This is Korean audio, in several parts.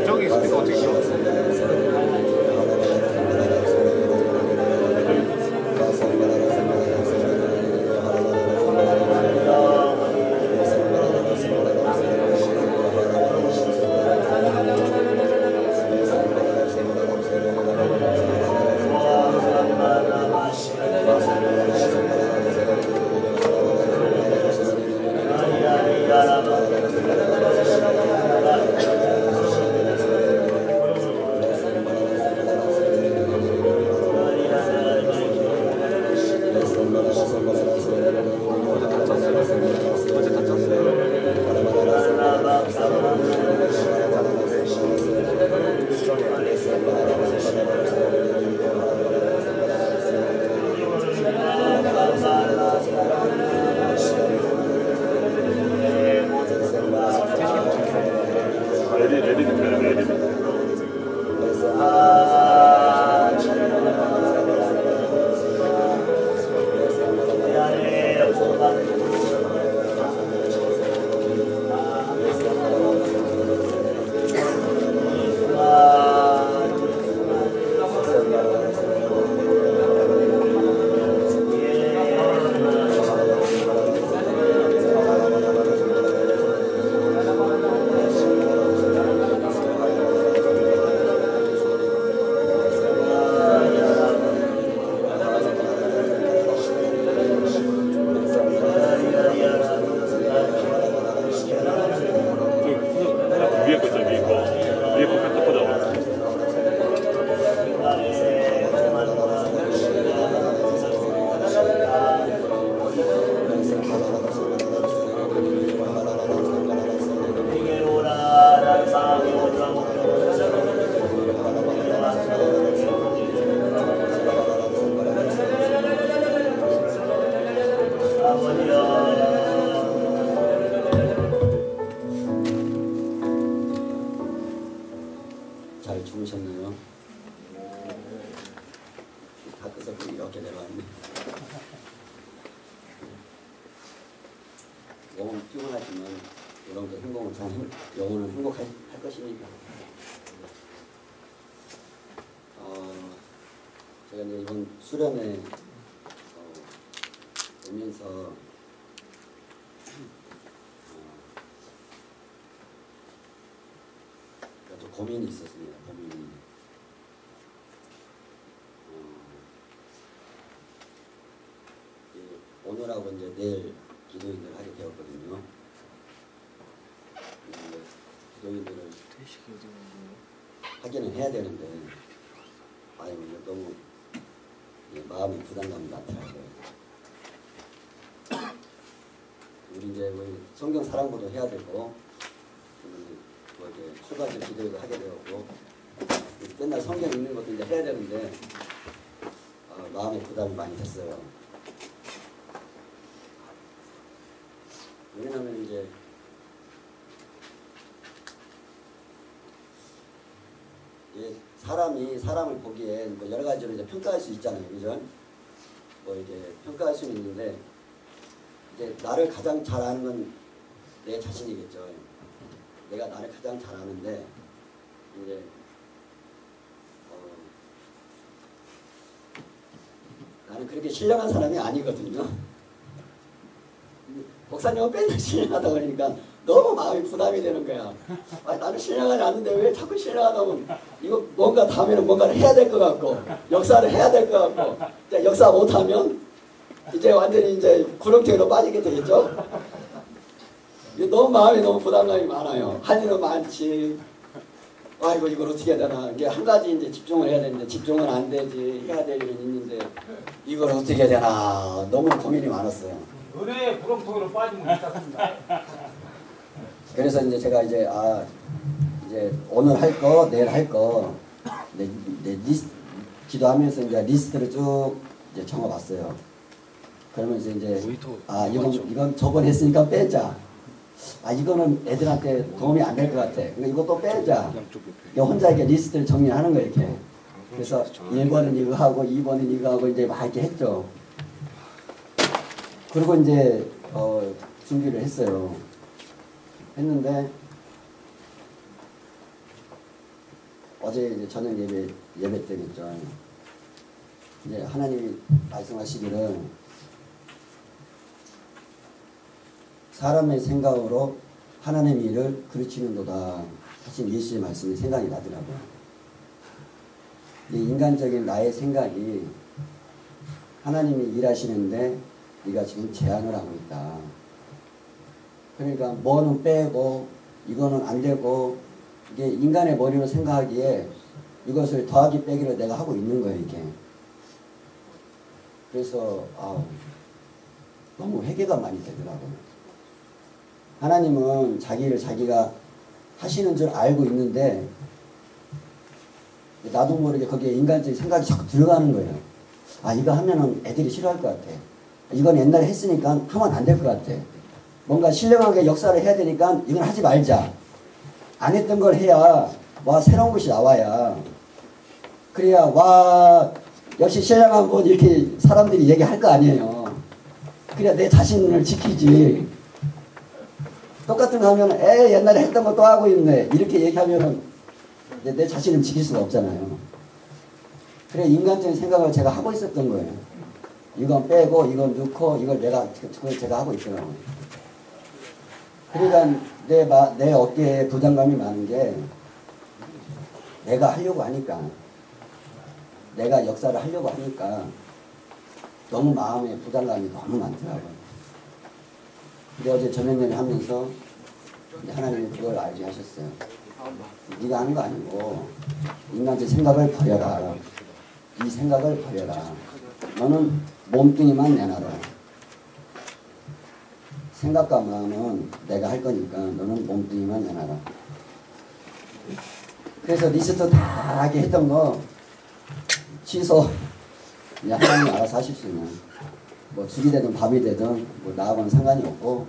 저기 스피커 어떻게 켜? 잘 주무셨나요? 다크서클이 이렇게 내려왔네. 영혼 피곤하지만 이런 게 행복은 영혼은 행복할 것이니까. 제가 이제 이번 수련회 오면서 좀 고민이 있었습니다. 고민이. 오늘하고 이제 내일 기도인들을 하게 되었거든요. 기도인들을 하기는 해야 되는데, 아유, 너무 마음이 부담감이 많더라고요. 우리 이제 성경 사랑부도 해야 되고, 이제 출가절 기도도 하게 되었고, 맨날 성경 읽는 것도 이제 해야 되는데, 마음에 부담이 많이 됐어요. 왜냐하면 이제 사람이 사람을 보기엔 뭐 여러 가지로 이제 평가할 수 있잖아요, 그죠? 뭐 이제 평가할 수는 있는데, 이제 나를 가장 잘 아는 건 내 자신이겠죠. 내가 나를 가장 잘 아는데, 이제 나는 그렇게 신령한 사람이 아니거든요. 목사님은 맨날 신령하다고 그러니까 너무 마음이 부담이 되는 거야. 아니, 나는 신령하지 않는데 왜 자꾸 신령하다 보면 이거 뭔가 다음에는 뭔가를 해야 될 것 같고 역사를 해야 될 것 같고 이제 역사 못하면 이제 완전히 이제 구렁텅이로 빠지게 되겠죠. 너무 마음이 너무 부담감이 많아요. 할 일은 많지. 아이고 이걸 어떻게 해야 되나. 이게 한 가지 이제 집중을 해야 되는데 집중은 안 되지. 해야 될 일은 있는데 이걸 어떻게 해야 되나. 너무 고민이 많았어요. 은혜의 구렁텅이로 빠지면 괜찮습니다. 그래서 이제 제가 이제 이제 오늘 할 거, 내일 할 거, 기도하면서 이제 리스트를 쭉 이제 적어봤어요. 그러면서 이제 이건 저번에 했으니까 빼자. 이거는 애들한테 도움이 안 될 것 같아. 그러니까 이것도 빼자. 혼자 이렇게 리스트를 정리하는 거예요, 이렇게. 그래서 1번은 이거 하고 2번은 이거 하고 이제 막 이렇게 했죠. 그리고 이제 준비를 했어요. 했는데 어제 이제 저녁 예배 때겠죠. 이제 하나님이 말씀하시기를 사람의 생각으로 하나님의 일을 그르치는도다 하신 예수의 말씀이 생각이 나더라고요. 이 인간적인 나의 생각이 하나님이 일하시는데 네가 지금 제한을 하고 있다. 그러니까 뭐는 빼고 이거는 안 되고 이게 인간의 머리로 생각하기에 이것을 더하기 빼기를 내가 하고 있는 거예요, 이게. 그래서 너무 회개가 많이 되더라고요. 하나님은 자기를 자기가 하시는 줄 알고 있는데 나도 모르게 거기에 인간적인 생각이 자꾸 들어가는 거예요. 이거 하면은 애들이 싫어할 것 같아. 이건 옛날에 했으니까 하면 안 될 것 같아. 뭔가 신령하게 역사를 해야 되니까 이건 하지 말자. 안 했던 걸 해야 새로운 것이 나와야. 그래야 역시 신령한 분 이렇게 사람들이 얘기할 거 아니에요. 그래야 내 자신을 지키지. 똑같은 거 하면 옛날에 했던 거 또 하고 있네. 이렇게 얘기하면 내 자신을 지킬 수가 없잖아요. 그래 인간적인 생각을 제가 하고 있었던 거예요. 이건 빼고 이건 넣고 이걸 제가 하고 있더라고요. 그러니까 내 어깨에 부담감이 많은 게 내가 하려고 하니까 내가 역사를 하려고 하니까 너무 마음에 부담감이 너무 많더라고요. 근데 어제 저녁 하면서 하나님이 그걸 알게 하셨어요. 네가 하는 거 아니고 인간적 생각을 버려라. 이 생각을 버려라. 너는 몸뚱이만 내놔라. 생각과 마음은 내가 할 거니까 너는 몸뚱이만 내놔라. 그래서 리스트 다 하게 했던 거 취소. 이제 하나님이 알아서 하실 수 있는. 죽이 되든 밥이 되든 나하고는 상관이 없고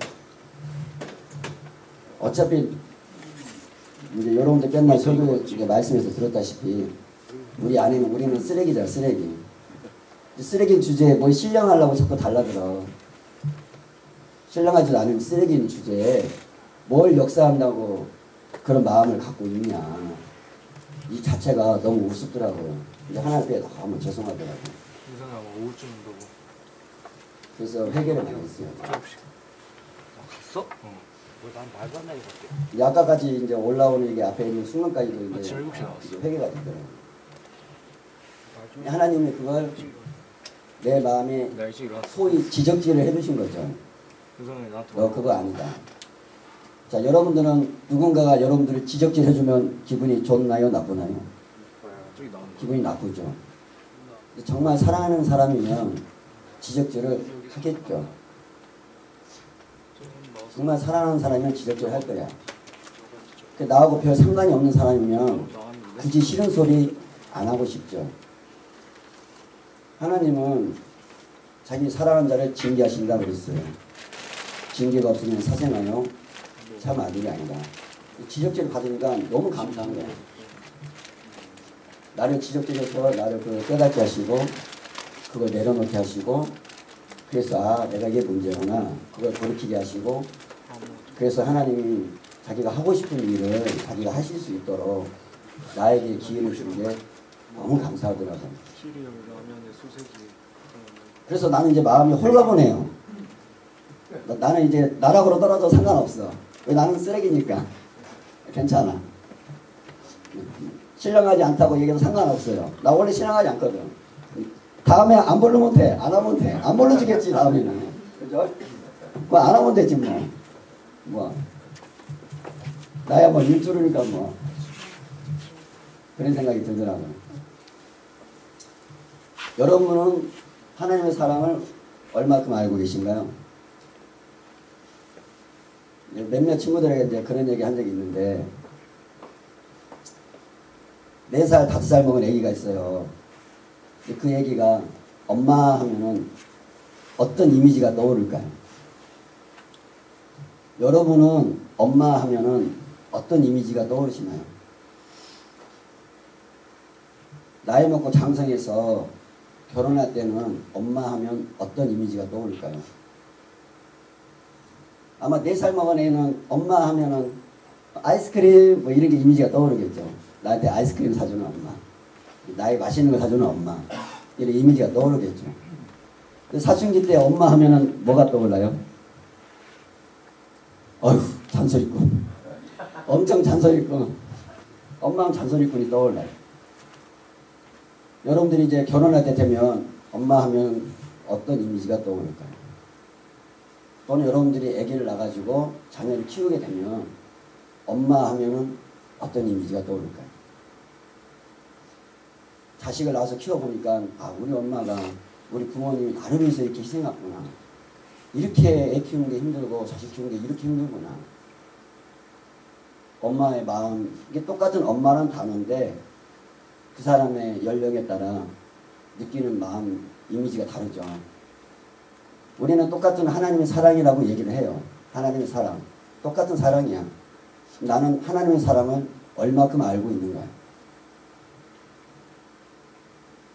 어차피 이제 여러분들 맨날 설교 말씀에서 들었다시피 우리는 쓰레기잖아, 쓰레기. 쓰레기인 주제에 신령하려고 자꾸 달라들어. 신령하지도 않은 쓰레기인 주제에 뭘 역사한다고 그런 마음을 갖고 있냐. 이 자체가 너무 우습더라고요. 이제 하나님 앞에 너무 죄송하더라고요. 그래서 회개를 많이 했어요. 갔어? 난 말도 안 나게 갈게. 아까까지 이제 올라오는 이게 앞에 있는 순간까지도 이제 회개가 되더라고요. 하나님이 그걸 내 마음에 소위 지적질을 해주신 거죠. 너 그거 아니다. 자, 여러분들은 누군가가 여러분들을 지적질 해주면 기분이 좋나요? 나쁘나요? 기분이 나쁘죠. 정말 사랑하는 사람이면 지적질을 하겠죠. 정말 사랑하는 사람이면 지적질 할 거야. 나하고 별 상관이 없는 사람이면 굳이 싫은 소리 안 하고 싶죠. 하나님은 자기 사랑하는 자를 징계하신다 그랬어요. 징계가 없으면 사생하여 참 아들이 아니다. 지적질을 받으니까 너무 감사한 거야. 나를 지적질해서 나를 깨닫게 하시고 그걸 내려놓게 하시고 그래서 내가 이게 문제구나. 그걸 돌이키게 하시고 그래서 하나님이 자기가 하고 싶은 일을 자기가 하실 수 있도록 나에게 기회를 주는 게 너무 감사하더라고요. 그래서 나는 이제 마음이 홀가분해요. 나는 이제 나락으로 떨어져 상관없어. 왜 나는 쓰레기니까. 괜찮아. 신령하지 않다고 얘기해도 상관없어요. 나 원래 신령하지 않거든. 다음에 안 부르면 돼. 안 하면 돼. 안 불러주겠지 다음에는. 그죠? 뭐 안 하면 되지 뭐. 뭐. 나야 뭐 일주르니까 뭐. 그런 생각이 들더라고요. 여러분은 하나님의 사랑을 얼마큼 알고 계신가요? 몇몇 친구들에게 이제 그런 얘기 한 적이 있는데 4살, 5살 먹은 애기가 있어요. 그 애기가 엄마 하면은 어떤 이미지가 떠오를까요? 여러분은 엄마 하면은 어떤 이미지가 떠오르시나요? 나이 먹고 장성해서 결혼할 때는 엄마 하면 어떤 이미지가 떠오를까요? 아마 4살 먹은 애는 엄마 하면은 아이스크림 뭐 이런 게 이미지가 떠오르겠죠. 나한테 아이스크림 사주는 엄마, 나의 맛있는 거 사주는 엄마, 이런 이미지가 떠오르겠죠. 사춘기 때 엄마 하면은 뭐가 떠올라요? 어휴, 잔소리꾼. 엄청 잔소리꾼. 엄마는 잔소리꾼이 떠올라요. 여러분들이 이제 결혼할 때 되면 엄마 하면 어떤 이미지가 떠오를까요? 또는 여러분들이 아기를 낳아가지고 자녀를 키우게 되면 엄마 하면은 어떤 이미지가 떠오를까요? 자식을 낳아서 키워보니까 아, 우리 엄마가 우리 부모님이 나를 위해서 이렇게 희생했구나. 이렇게 애 키우는 게 힘들고 자식 키우는 게 이렇게 힘들구나. 엄마의 마음, 이게 똑같은 엄마라는 단어인데 그 사람의 연령에 따라 느끼는 마음, 이미지가 다르죠. 우리는 똑같은 하나님의 사랑이라고 얘기를 해요. 하나님의 사랑. 똑같은 사랑이야. 나는 하나님의 사랑을 얼마큼 알고 있는가?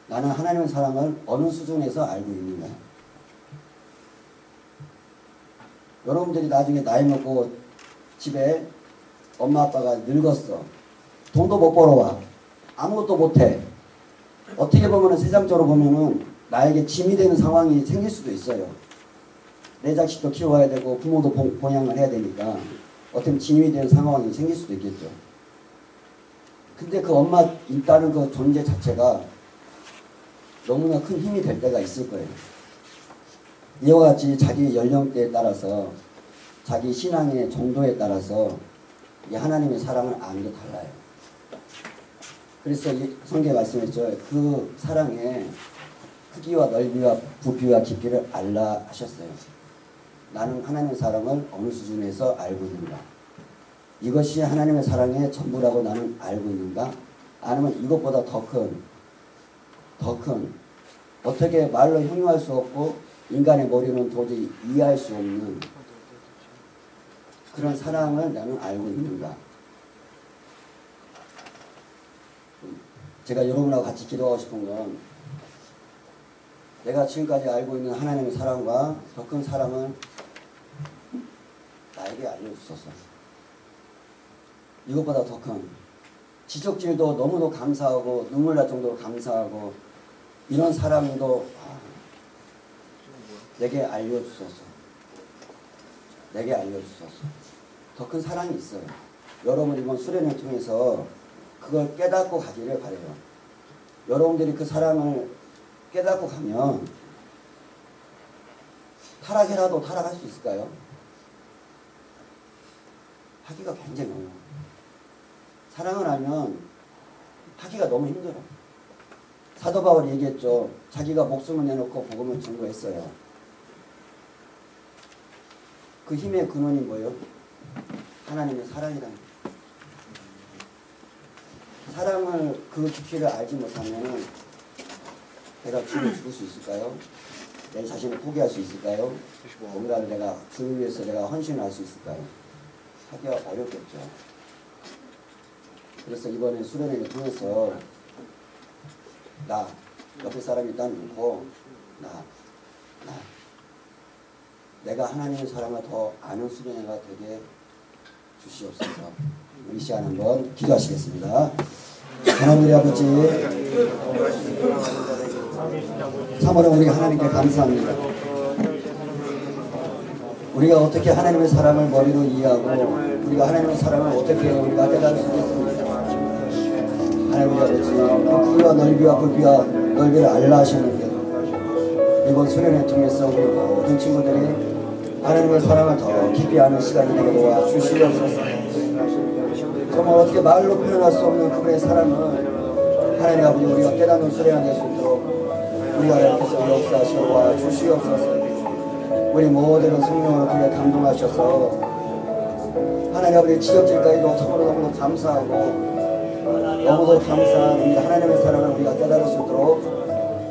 나는 하나님의 사랑을 어느 수준에서 알고 있는가? 여러분들이 나중에 나이 먹고 집에 엄마 아빠가 늙었어. 돈도 못 벌어와. 아무것도 못해. 어떻게 보면 세상적으로 보면은 나에게 짐이 되는 상황이 생길 수도 있어요. 내 자식도 키워야 되고 부모도 봉양을 해야 되니까 어떻게 보면 짐이 되는 상황이 생길 수도 있겠죠. 근데 그 엄마 있다는 그 존재 자체가 너무나 큰 힘이 될 때가 있을 거예요. 이와 같이 자기 연령대에 따라서 자기 신앙의 정도에 따라서 이 하나님의 사랑을 아는 게 달라요. 그래서 성경에 말씀했죠. 그 사랑의 크기와 넓이와 부피와 깊이를 알라 하셨어요. 나는 하나님의 사랑을 어느 수준에서 알고 있는가? 이것이 하나님의 사랑의 전부라고 나는 알고 있는가? 아니면 이것보다 더 큰 어떻게 말로 형용할 수 없고 인간의 머리는 도저히 이해할 수 없는 그런 사랑을 나는 알고 있는가? 제가 여러분하고 같이 기도하고 싶은 건 내가 지금까지 알고 있는 하나님의 사랑과 더 큰 사랑을 나에게 알려주소서. 이것보다 더 큰 지적질도 너무도 감사하고 눈물 날 정도로 감사하고 이런 사랑도 내게 알려주소서. 내게 알려주소서. 더 큰 사랑이 있어요. 여러분 이번 수련을 통해서 그걸 깨닫고 가기를 바라요. 여러분들이 그 사랑을 깨닫고 가면 타락이라도 타락할 수 있을까요? 하기가 굉장히 어려워요. 사랑을 알면 하기가 너무 힘들어. 사도 바울이 얘기했죠. 자기가 목숨을 내놓고 복음을 증거했어요. 그 힘의 근원이 뭐예요? 하나님의 사랑이라는 거예요. 사랑을 그 깊이를 알지 못하면 내가 주를 죽을 수 있을까요? 내 자신을 포기할 수 있을까요? 뭔가를 내가 주를 위해서 내가 헌신할 수 있을까요? 하기가 어렵겠죠. 그래서 이번에 수련회를 통해서 나 옆에 사람이 있다 놓고 내가 하나님의 사랑을 더 아는 수련회가 되게 주시옵소서. 우리 시간 한번 기도하시겠습니다. 하나님 우리 아버지 참으로 우리 하나님께 감사합니다. 우리가 어떻게 하나님의 사랑을 머리로 이해하고 우리가 하나님의 사랑을 어떻게 우리가 깨달을 수 있겠습니까? 하나님 아버지 그 크기와 넓이와 굵기와 넓이를 알라 하셨는데 이번 수련회 통해서 우리 모든 친구들이 하나님의 사랑을 더 깊이 아는 시간이 되게 도와 주시옵소서. 정말 어떻게 말로 표현할 수 없는 그분의 사랑을 하나님 아버지 우리가 깨닫는 수련회 될 수 있도록 우리가 하나님께서 역사하시고 주시옵소서. 우리 모두는 성령으로 그에 감동하셔서 하나님 아버지 지역질까지도 참으로 너무도 감사하고 너무도 감사한 우리 하나님의 사랑을 우리가 깨달을 수 있도록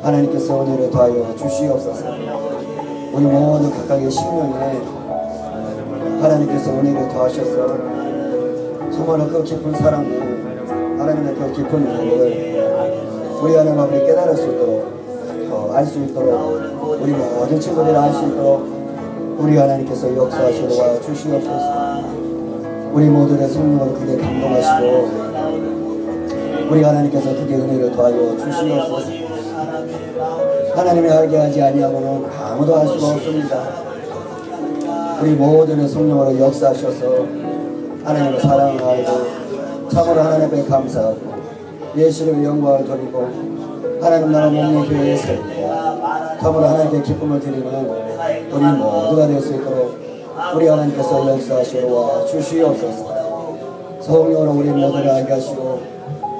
하나님께서 은혜를 더하여 주시옵소서. 우리 모든 각각의 심령에 하나님께서 은혜를 더하셔서 정말로 그 깊은 사랑을 하나님의 그 깊은 은혜를 우리 하나님 아버지 깨달을 수 있도록 알 수 있도록 우리 모든 친구들이 알 수 있도록 우리 하나님께서 역사하시고 주시옵소서. 우리 모두의 성령으로 크게 감동하시고 우리 하나님께서 크게 은혜를 더하여 주시옵소서. 하나님이 알게 하지 아니하고는 아무도 알 수가 없습니다. 우리 모두의 성령으로 역사하셔서 하나님의 사랑을 알고 참으로 하나님께 감사하고 예수님의 영광을 드리고 하나님 나라 몸의 교회에 세우고 참으로 하나님께 기쁨을 드리는 우리 모두가 될 수 있도록 우리 하나님께서 역사하시고 주시옵소서. 성령으로 우리 모두를 알게 하시고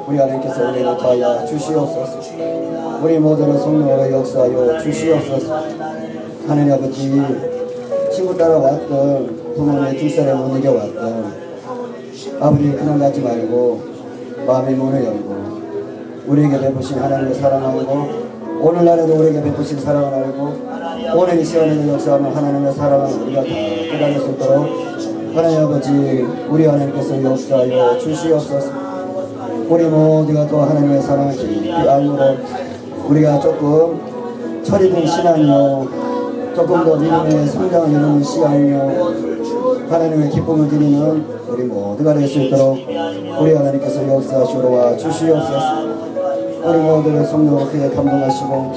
우리 하나님께서 은혜를 더하여 주시옵소서. 우리 모두를 성령으로 역사하여 주시옵소서. 하나님 아버지 친구 따라 왔던 부모님의 뒷살에 못 이겨왔던 아버지 그냥 가지 말고 마음의 문을 열고 우리에게 베푸신 하나님의 사랑을 알고 오늘날에도 우리에게 베푸신 사랑을 알고 오늘 이 시간에도 역사하는 하나님의 사랑을 우리가 다 깨달을 수 있도록 하나님 아버지 우리 하나님께서 역사하여 주시옵소서. 우리 모두가 또 하나님의 사랑을 깊이 알므로 우리가 조금 철이 든 신앙이요 조금 더 믿음의 성장을 이루는 시간이요 하나님의 기쁨을 드리는 우리 모두가 될 수 있도록 우리 하나님께서 역사하시고 주시옵소서. 우리 모두를 성령으로 크게 감동하시고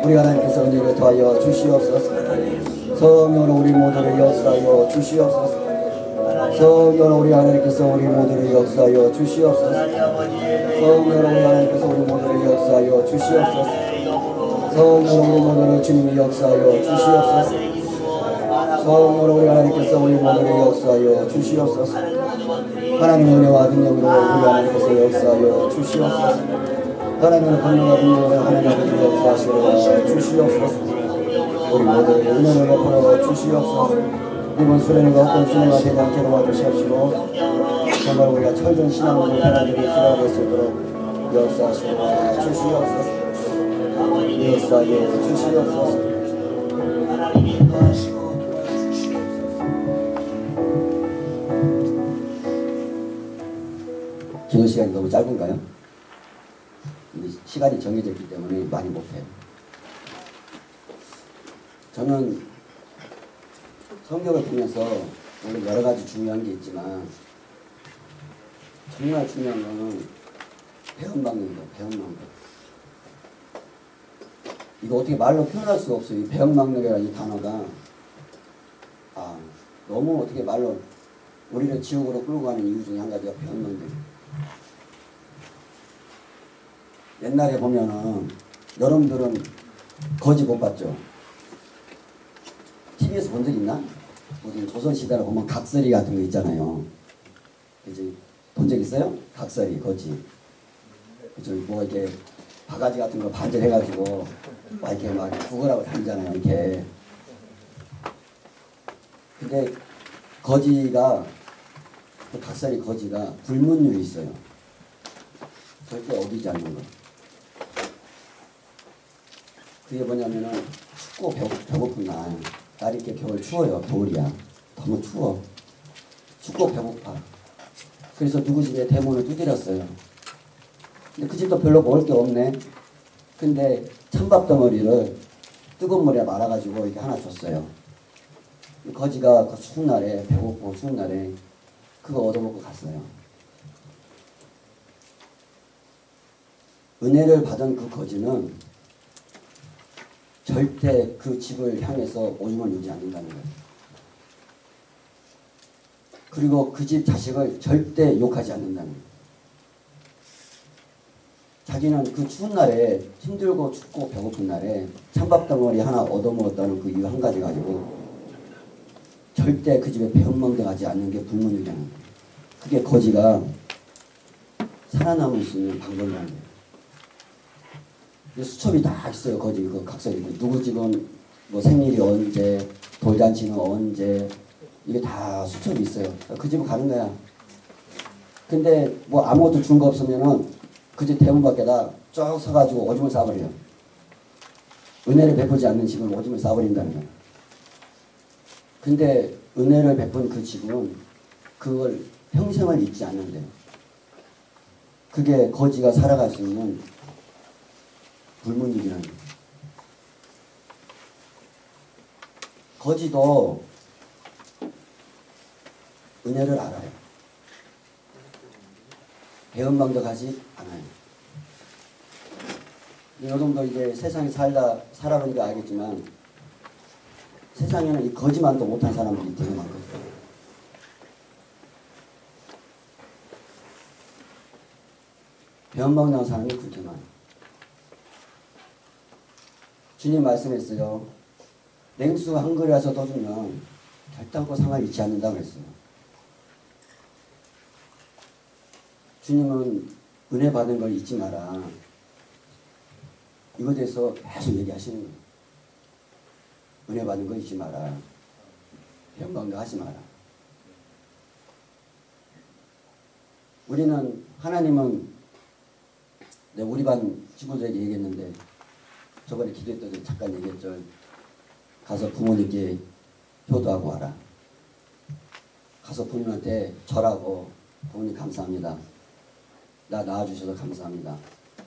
우리 하나님께서 은혜를 더하여 주시옵소서. 성령으로 우리 모두를 역사하여 주시옵소서. 성령으로 우리 하나님께서 우리 모두를 역사하여 주시옵소서. 성령으로 우리 하나님께서 우리 모두를 역사하여 주시옵소서. 성령으로 우리 모두를 주님이 역사하여 주시옵소서. 성령으로 우리 하나님께서 우리 모두를 역사하여 주시옵소서. 하나님의 은혜와 능력으로 우리 하나님께서 역사하여 주시옵소서. 하나님의 권능과 능력으로 하나님 아버지 역사하시고 주시옵소서. 우리 모두의 은혜를 베풀어 주시옵소서. 이번 수련회가 어떤 수련회가 되지 않게 도와주시옵시고 정말 우리가 철저한 신앙으로 하나님의 수련회가 될 수 있도록 역사하시고 주시옵소서. 역사하여 주시옵소서. 기도 시간이 너무 짧은가요? 시간이 정해져 있기 때문에 많이 못해요. 저는 성경을 보면서 물론 여러 가지 중요한 게 있지만 정말 중요한 거는 배은망덕인 거예요. 배은망덕. 이거 어떻게 말로 표현할 수가 없어요. 이 배은망덕이라는 이 단어가 너무 어떻게 말로 우리를 지옥으로 끌고 가는 이유 중에 한 가지가 배은망덕이에요. 옛날에 보면은 여러분들은 거지 못 봤죠? TV에서 본 적 있나? 무슨 조선시대로 보면 각설이 같은 거 있잖아요. 그치? 본 적 있어요? 각설이, 거지. 그죠? 뭐 이렇게 바가지 같은 거 반절해가지고 막 이렇게 막 구걸하고 다니잖아요. 이렇게. 근데 거지가, 그 각설이 거지가 불문율이 있어요. 절대 어기지 않는 거. 그게 뭐냐면은 춥고 배고픈 날이 이렇게 겨울 추워요. 겨울이야. 너무 추워. 춥고 배고파. 그래서 누구 집에 대문을 두드렸어요. 근데 그 집도 별로 먹을 게 없네. 근데 찬밥 덩어리를 뜨거운 물에 말아가지고 이렇게 하나 줬어요. 거지가 그 추운 날에 배고프고 추운 날에 그거 얻어먹고 갔어요. 은혜를 받은 그 거지는 절대 그 집을 향해서 오줌을 누지 않는다는 거예요. 그리고 그 집 자식을 절대 욕하지 않는다는 거예요. 자기는 그 추운 날에 힘들고 춥고 배고픈 날에 찬밥 덩어리 하나 얻어먹었다는 그 이유 한 가지 가지고 절대 그 집에 배은망덕하지 않는 게 불문율이라는 거예요. 그게 거지가 살아남을 수 있는 방법이라는 거예요. 수첩이 다 있어요. 거지 그 각서이 누구 집은 뭐 생일이 언제, 돌잔치는 언제, 이게 다 수첩이 있어요. 그 집은 가는 거야. 근데 뭐 아무것도 준 거 없으면은 그 집 대문 밖에다 쭉 서가지고 오줌을 싸버려요. 은혜를 베푸지 않는 집은 오줌을 싸버린다는 거예요. 근데 은혜를 베푼 그 집은 그걸 평생을 잊지 않는데요. 그게 거지가 살아갈 수 있는 불문율이라는 거예요. 거지도 은혜를 알아요. 배은망덕하지 않아요. 여러분도 이제 세상에 살아보니까 알겠지만 세상에는 이 거짓말도 못한 사람들이 되게 많거든요. 배은망덕한 사람이 그렇게 많아요. 주님 말씀했어요. 냉수 한 그릇에서 더 주면 결단코 상을 잃지 않는다고 그랬어요. 주님은 은혜 받은 걸 잊지 마라. 이거에 대해서 계속 얘기하시는 거예요. 은혜 받은 걸 잊지 마라. 변방도 하지 마라. 우리는 하나님은 내가 우리 반 친구들에게 얘기했는데 저번에 기도했던 때 잠깐 얘기했죠. 가서 부모님께 효도하고 와라. 가서 부모님한테 절하고 부모님 감사합니다. 나 낳아주셔서 감사합니다.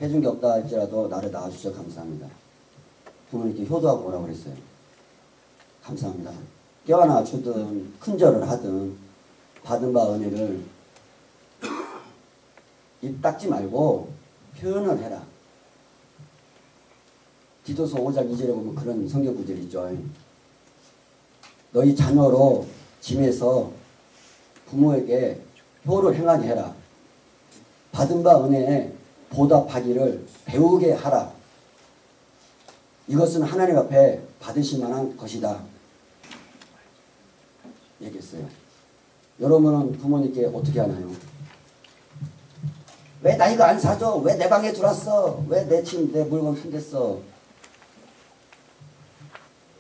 해준 게 없다 할지라도 나를 낳아주셔서 감사합니다. 부모님께 효도하고 오라고 그랬어요. 감사합니다. 껴안아 주든 큰절을 하든 받은 바 은혜를 입 닦지 말고 표현을 해라. 디도서 5장 2절에 보면 그런 성경 구절이 있죠. 너희 자녀로 짐에서 부모에게 효를 행하게 해라. 받은 바 은혜에 보답하기를 배우게 하라. 이것은 하나님 앞에 받으실 만한 것이다. 얘기했어요. 여러분은 부모님께 어떻게 하나요? 왜 나 이거 안 사줘? 왜 내 방에 들어왔어? 왜 내 물건 숨겼어?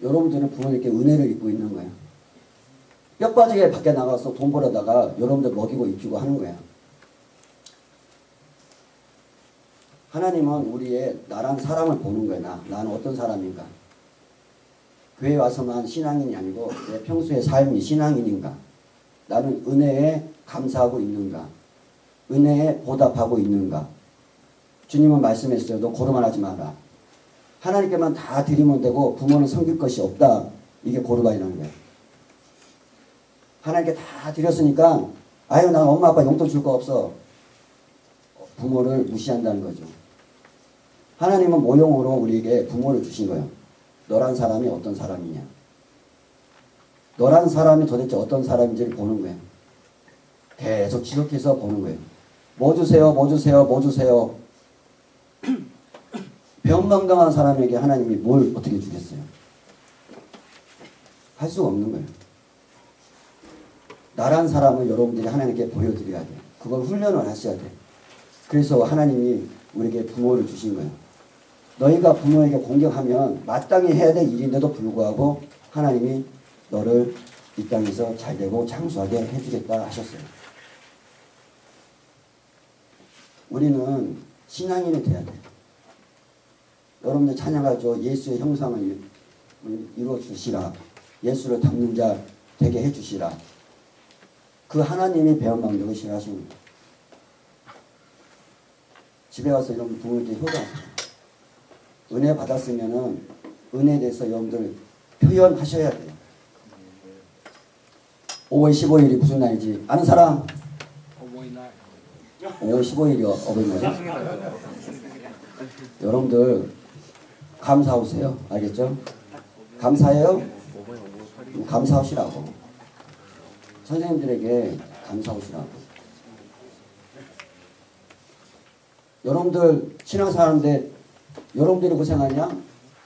여러분들은 부모님께 은혜를 입고 있는 거예요. 뼈 빠지게 밖에 나가서 돈 벌어다가 여러분들 먹이고 입히고 하는 거야. 하나님은 우리의 나란 사람을 보는 거야. 나는 어떤 사람인가? 교회 와서만 신앙인이 아니고 내 평소의 삶이 신앙인인가? 나는 은혜에 감사하고 있는가? 은혜에 보답하고 있는가? 주님은 말씀했어요. 너 고르만 하지 마라. 하나님께만 다 드리면 되고 부모는 섬길 것이 없다. 이게 고르반이라는 거예요. 하나님께 다 드렸으니까 아유 난 엄마 아빠 용돈 줄 거 없어. 부모를 무시한다는 거죠. 하나님은 모형으로 우리에게 부모를 주신 거예요. 너란 사람이 어떤 사람이냐. 너란 사람이 도대체 어떤 사람인지를 보는 거예요. 계속 지속해서 보는 거예요. 뭐 주세요, 뭐 주세요, 뭐 주세요. 배은망덕한 사람에게 하나님이 뭘 어떻게 주겠어요? 할 수가 없는 거예요. 나란 사람을 여러분들이 하나님께 보여드려야 돼요. 그걸 훈련을 하셔야 돼요. 그래서 하나님이 우리에게 부모를 주신 거예요. 너희가 부모에게 공경하면 마땅히 해야 될 일인데도 불구하고 하나님이 너를 이 땅에서 잘되고 장수하게 해주겠다 하셨어요. 우리는 신앙인이 돼야 돼요. 여러분들 찬양하죠. 예수의 형상을 이루어 주시라. 예수를 닮는 자 되게 해 주시라. 그 하나님이 배은망덕을 싫어하시는 거예요. 집에 가서 여러분 부모님께 효도하세요. 은혜 받았으면은 은혜에 대해서 여러분들 표현하셔야 돼요. 5월 15일이 무슨 날이지? 아는 사람? 어버이날. 5월 15일이 어버이날이야? 여러분들 감사하세요. 알겠죠? 감사해요? 감사하시라고. 선생님들에게 감사하시라고. 여러분들 신앙생활하는데 여러분들이 고생하냐?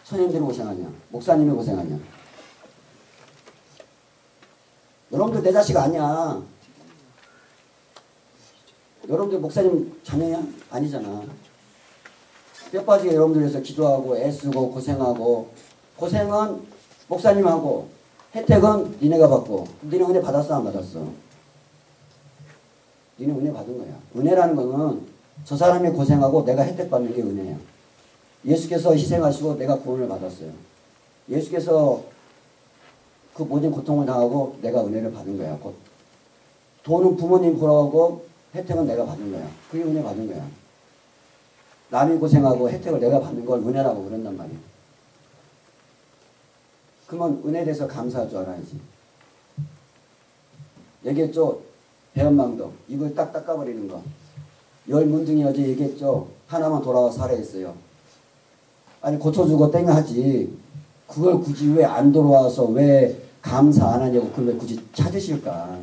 선생님들이 고생하냐? 목사님이 고생하냐? 여러분들 내 자식 아니야. 여러분들 목사님 자녀냐? 아니잖아. 뼈 빠지게 여러분들 위해서 기도하고 애쓰고 고생하고, 고생은 목사님하고 혜택은 니네가 받고. 니네 은혜 받았어 안 받았어? 니네 은혜 받은 거야. 은혜라는 거는 저 사람이 고생하고 내가 혜택 받는 게 은혜야. 예수께서 희생하시고 내가 구원을 받았어요. 예수께서 그 모든 고통을 당하고 내가 은혜를 받은 거야. 곧 돈은 부모님 보라고 혜택은 내가 받은 거야. 그게 은혜 받은 거야. 남이 고생하고 혜택을 내가 받는 걸 은혜라고 그런단 말이야. 그러면 은혜에 대해서 감사할 줄 알아야지. 얘기했죠. 배은망덕. 이걸 딱 닦아버리는 거. 열 문둥이 어제 얘기했죠. 하나만 돌아와 살아있어요. 아니 고쳐주고 땡 하지. 그걸 굳이 왜 안 돌아와서 왜 감사 안 하냐고 그걸 왜 굳이 찾으실까.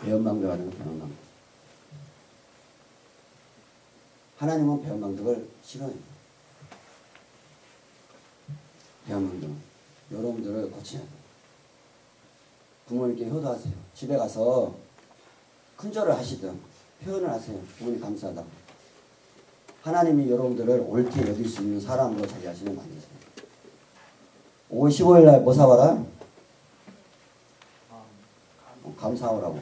배은망덕 하는 거 배은망덕. 하나님은 배은망덕을 싫어해요. 배은망덕. 여러분들을 고쳐야 돼요. 부모님께 효도하세요. 집에 가서 큰절을 하시든 표현을 하세요. 부모님 감사하다고. 하나님이 여러분들을 옳게 여길 수 있는 사람으로 자기 자신을 만드세요. 5월 15일 날 뭐 사와라? 감사하라고.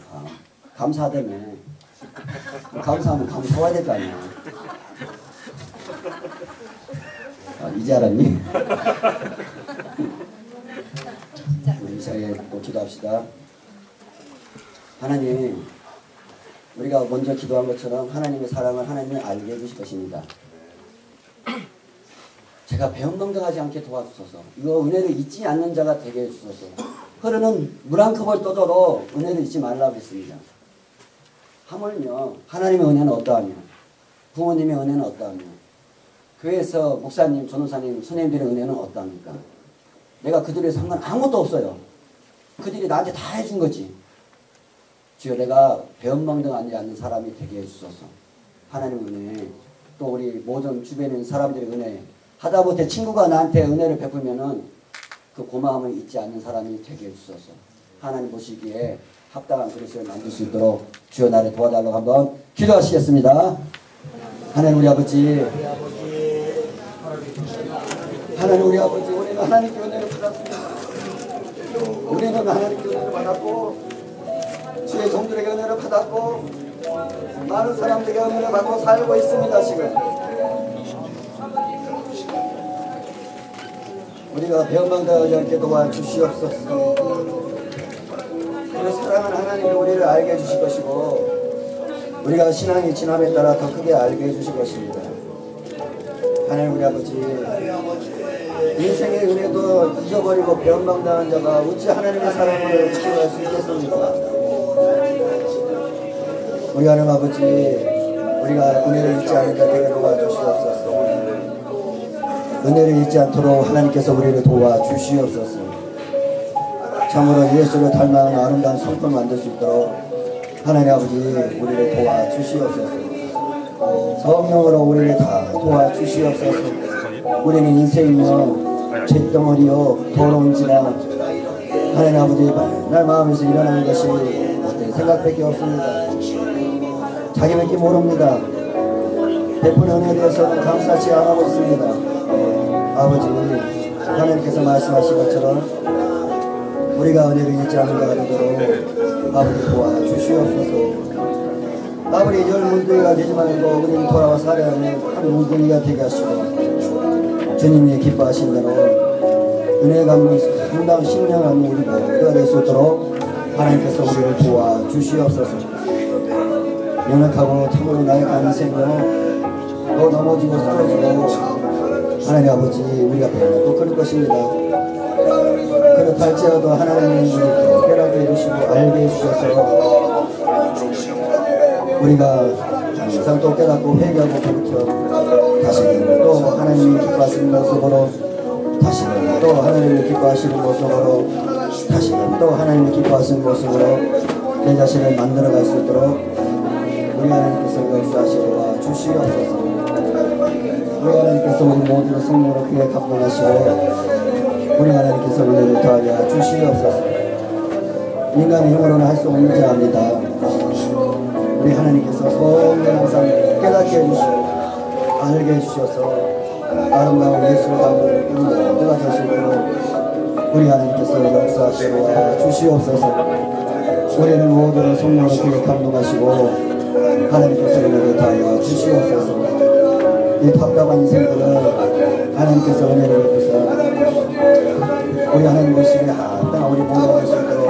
감사하다며. 감사하면 감사해야 될 거 아니야. 이제 알았니? 우리 이 사이에 또 기도합시다. 하나님, 우리가 먼저 기도한 것처럼 하나님의 사랑을 하나님은 알게 해주실 것입니다. 제가 배은망덕하지 않게 도와주소서. 이거 은혜를 잊지 않는 자가 되게 해주소서. 흐르는 물 한 컵을 떠도록 은혜를 잊지 말라고 했습니다. 하물며 하나님의 은혜는 어떠하며 부모님의 은혜는 어떠하며 교회에서 목사님, 전도사님, 선생님들의 은혜는 어떠합니까? 내가 그들의 상관 아무것도 없어요. 그들이 나한테 다 해준 거지. 주여 내가 배은망덕하지 않는 사람이 되게 해주소서. 하나님의 은혜, 또 우리 모든 주변에 있는 사람들의 은혜, 하다못해 친구가 나한테 은혜를 베풀면은 그 고마움을 잊지 않는 사람이 되게 해주소서. 하나님 보시기에 합당한 그릇을 만들 수 있도록 주여 나를 도와달라고 한번 기도하시겠습니다. 하나님 우리 아버지, 하나님 우리 아버지, 우리는 하나님께 은혜를 받았습니다. 우리는 하나님께 은혜를 받았고 주의 종들에게 은혜를 받았고 많은 사람들에게 은혜를 받고 살고 있습니다. 지금 우리가 배은망덕하지 않게 도와주시옵소서. 그 사랑은 하나님이 우리를 알게 해주실 것이고 우리가 신앙이 지남에 따라 더 크게 알게 해주실 것입니다. 하나님 우리 아버지, 인생의 은혜도 잊어버리고 배은망덕한 자가 어찌 하나님의 사랑을 기억할 수 있겠습니까? 우리 하나님 아버지, 우리가 은혜를 잊지 않는 자 되게 도와주시옵소서. 은혜를 잊지 않도록 하나님께서 우리를 도와주시옵소서. 참으로 예수를 닮아가는 아름다운 성품을 만들 수 있도록 하나님 아버지 우리를 도와주시옵소서. 성령으로 우리를 다 도와주시옵소서. 우리는 인생이며 잿덩어리요 더러운지라 하나님 아버지 날 마음에서 일어나는 것이 못된 생각밖에 없습니다. 자기밖에 모릅니다. 베푼 은혜에 대해서는 감사치 않고 있습니다. 아버지, 하나님께서 말씀하신 것처럼 우리가 은혜를 잊지 않는 자가 되도록 아버지 도와주시옵소서. 아버지 열 문둥이가 되지 말고 우리는 돌아와 살아야 하는 한 문둥이가 되게 하시고 주님이 기뻐하신 대로 은혜 갚는 상당한 신령을 갖는 우리 모두가 될 수 있도록 하나님께서 우리를 도와주시옵소서. 연약하고 참으로 나약한 인생으로 또 넘어지고 쓰러지고 하나님 아버지 우리가 배우고 그럴 것입니다. 그렇할지라도 하나님이 우리를 깨닫게 해주시고 알게 해주셔서 우리가 항상 또 깨닫고 회개하고 돌이켜 다시금 또 하나님이 기뻐하시는 모습으로 다시금 또 하나님이 기뻐하시는 모습으로 다시금 또 하나님이 기뻐하시는 모습으로 내 자신을 만들어갈 수 있도록 우리 하나님께서 역사하시고 주시옵소서. 우리 하나님께서 우리 모두를 성령으로 크게 감동하시고 우리 하나님께서 우리를 더하여 주시옵소서. 인간의 힘으로는 할 수 없는 자입니다. 우리 하나님께서 성령 항상 깨닫게 해주시고 알게 해주셔서 아름다운 예수를 담은 우리 모두가 될 수 있도록 우리 하나님께서 역사하시고 주시옵소서. 우리는 모두를 성령으로 크게 감동하시고 하나님께서 은혜를 더하여 주시옵소서. 이 답답한 인생들을 하나님께서 은혜를 베푸사 우리 하나님 모시기에 합당한 우리 모두가 될 수 있도록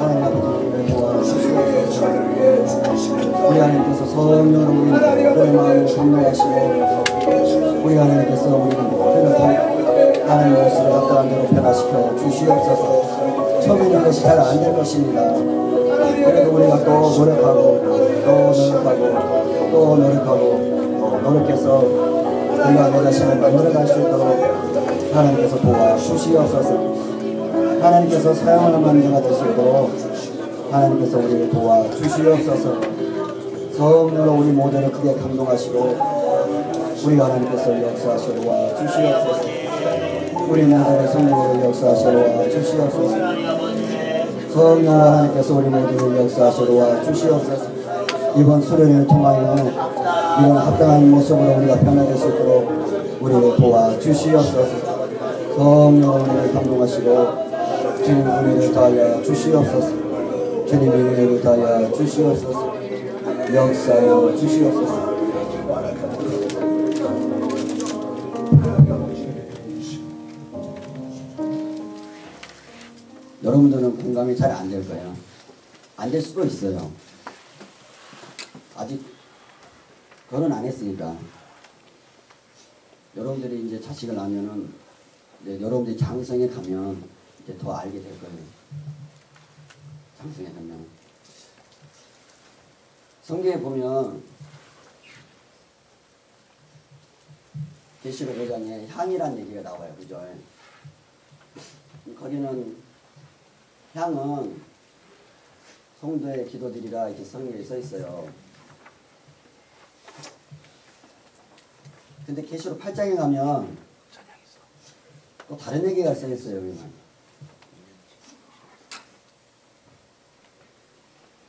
하나님 아버지 우리를 도와주시옵소서. 우리 하나님께서 성령으로 우리 모두의 마음을 감동하시고 우리 하나님께서 우리를 모두를 하나님 모습을 합당한 대로 변화시켜 주시옵소서. 처음에는 이것이 잘 안 될 것입니다. 그래도 우리가 또 노력하고 노력해서 우리가 내 자신을 만들어갈 수 있도록 하나님께서 도와주시옵소서. 하나님께서 사용할 만자가 될 수 있도록 하나님께서 우리를 도와주시옵소서. 성령으로 우리 모두를 크게 감동하시고 우리 하나님께서 역사하시고 와 주시옵소서. 우리 모두를 성령으로 역사하시고 와 주시옵소서. 성령 하나님께서 우리 모두를 역사하시고 와 주시옵소서. 이번 수련회를 통하여 이런 합당한 모습으로 우리가 변화될 수 있도록 우리를 도와주시옵소서. 성령으로 우리를 감동하시고 주님 은혜를 더하여 주시옵소서. 주님 은혜를 더하여 주시옵소서. 역사하여 주시옵소서. 여러분들은 공감이 잘 안 될 거예요. 안 될 수도 있어요. 아직 결혼 안 했으니까. 여러분들이 이제 자식을 낳으면은 이제 여러분들이 장성에 가면 이제 더 알게 될 거예요. 장성에 가면. 성경에 보면 계시록 5장에 향이란 얘기가 나와요. 그죠? 거기는 향은 성도의 기도들이라 이렇게 성경에 써 있어요. 근데 계시록 8장에 가면 또 다른 얘기가 써 있어요. 여기는.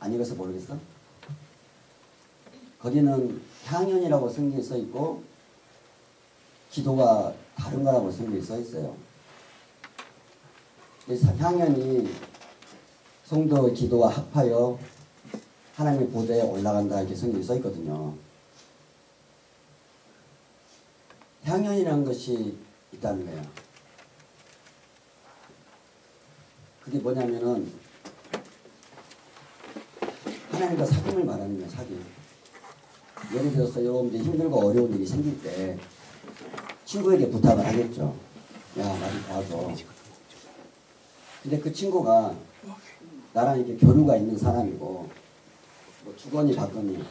안 읽어서 모르겠어? 거기는 향연이라고 성경에 써 있고 기도가 다른 거라고 성경에 써 있어요. 그래서 향연이 성도의 기도와 합하여 하나님의 보좌에 올라간다 이렇게 성경에 써 있거든요. 향연이라는 것이 있다는 거예요. 그게 뭐냐면은 하나님과 사귐을 말하는 거예요. 사귐. 예를 들어서 여러분들이 힘들고 어려운 일이 생길 때 친구에게 부탁을 하겠죠. 야, 나 좀 도와줘. 근데 그 친구가 나랑 이렇게 교류가 있는 사람이고 뭐 주거니 받거니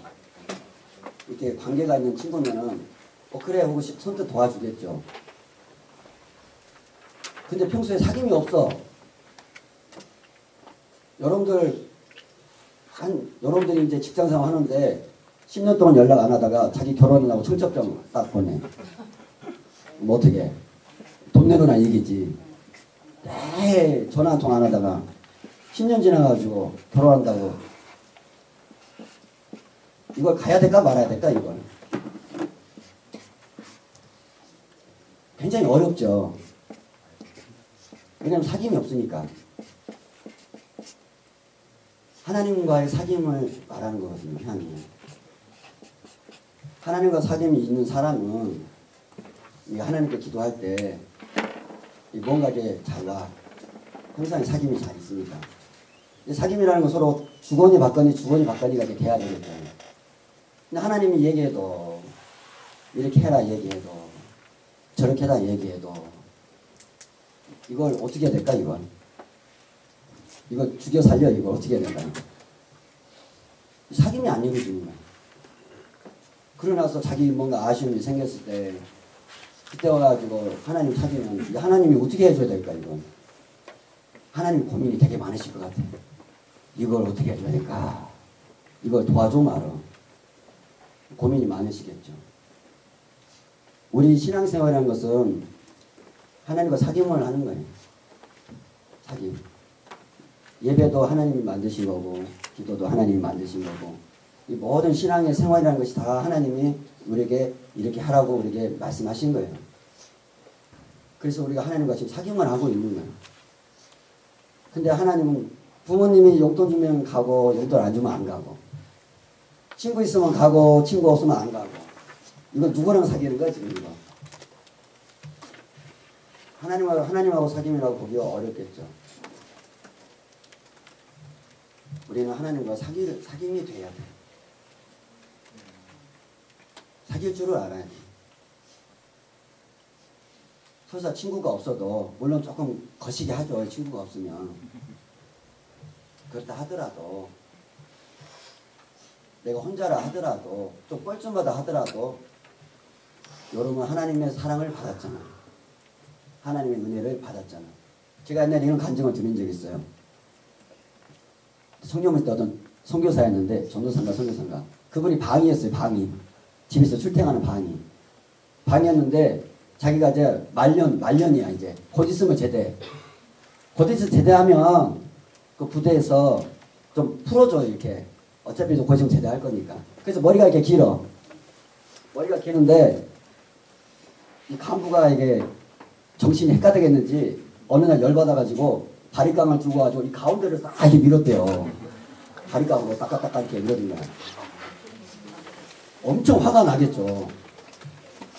이렇게 관계가 있는 친구면은 그래 하고 선뜻 도와주겠죠. 근데 평소에 사귐이 없어. 여러분들이 이제 직장생활 하는데 10년 동안 연락 안 하다가 자기 결혼하려고 청첩장 딱 보내. 뭐 어떻게 돈 내놓으라 얘기지. 네, 전화 한 통 안 하다가 10년 지나가지고 결혼한다고. 이걸 가야 될까 말아야 될까 이걸. 굉장히 어렵죠. 왜냐하면 사귐이 없으니까. 하나님과의 사귐을 말하는 거거든요. 향이. 하나님과 사귐이 있는 사람은 하나님께 기도할 때 뭔가 이게 잘 와. 항상 사귐이 잘 있으니까. 사귐이라는 건 서로 주거니 받거니가 이렇게 돼야 되겠죠. 근데 하나님이 얘기해도 이렇게 해라 얘기해도 저렇게 해라 얘기해도 이걸 어떻게 해야 될까 이건? 이거 죽여 살려 이거 어떻게 해야 될까? 사귐이 안 이루어지는 거야. 그러고 나서 자기 뭔가 아쉬움이 생겼을 때 그때 와가지고 하나님 찾으면 하나님이 어떻게 해줘야 될까 이거. 하나님 고민이 되게 많으실 것 같아요. 이걸 어떻게 해줘야 될까. 이걸 도와줘 말어. 고민이 많으시겠죠. 우리 신앙생활이라는 것은 하나님과 사귐을 하는 거예요. 사귐. 예배도 하나님이 만드신 거고 기도도 하나님이 만드신 거고 이 모든 신앙의 생활이라는 것이 다 하나님이 우리에게 이렇게 하라고 우리에게 말씀하신 거예요. 그래서 우리가 하나님과 지금 사귐을 하고 있는 거예요. 근데 하나님은 부모님이 용돈 주면 가고 용돈 안 주면 안 가고 친구 있으면 가고 친구 없으면 안 가고 이건 누구랑 사귀는 거야 지금 이거. 하나님하고 사귐이라고 보기가 어렵겠죠. 우리는 하나님과 사귐이 돼야 돼. 사귈 줄을 알아야 돼. 설사 친구가 없어도 물론 조금 거시기 하죠. 친구가 없으면. 그렇다 하더라도 내가 혼자라 하더라도 좀 뻘쭘하다 하더라도 여러분 하나님의 사랑을 받았잖아. 하나님의 은혜를 받았잖아. 제가 옛날에 이런 간증을 드린 적이 있어요. 성령을 때 어떤 선교사였는데 전도사인가 선교사인가 그분이 방이었어요. 방이. 집에서 출퇴하는 방이. 방이었는데 자기가 이제 말년이야 이제. 곧 있으면 제대. 곧 있으면 제대하면 그 부대에서 좀 풀어줘 이렇게. 어차피 곧 있으면 제대할 거니까. 그래서 머리가 이렇게 길어. 머리가 기는데 이 간부가 이게 정신이 헷가득했는지 어느 날 열받아가지고 바리깡을 들고 와가지고 이 가운데를 싹 이렇게 밀었대요. 바리깡으로 딱딱딱 이렇게 밀어준 거야. 엄청 화가 나겠죠.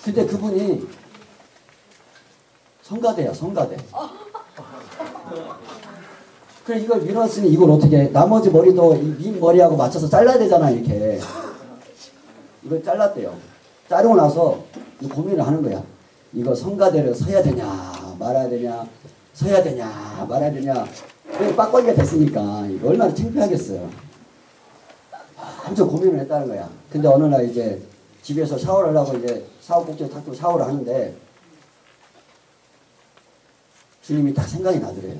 근데 그분이 성가대야, 성가대. 그래, 이걸 밀었으니 이걸 어떻게 해? 나머지 머리도 이 민 머리하고 맞춰서 잘라야 되잖아, 이렇게. 이걸 잘랐대요. 자르고 나서 이 고민을 하는 거야. 이거 성가대를 서야 되냐, 말아야 되냐, 서야 되냐, 말아야 되냐. 그게 빡빡이가 됐으니까 이거 얼마나 창피하겠어요. 엄청 고민을 했다는 거야. 근데 어느 날 이제 집에서 샤워를 하려고 이제 샤워복지를 탁고 샤워를 하는데 주님이 딱 생각이 나더래요.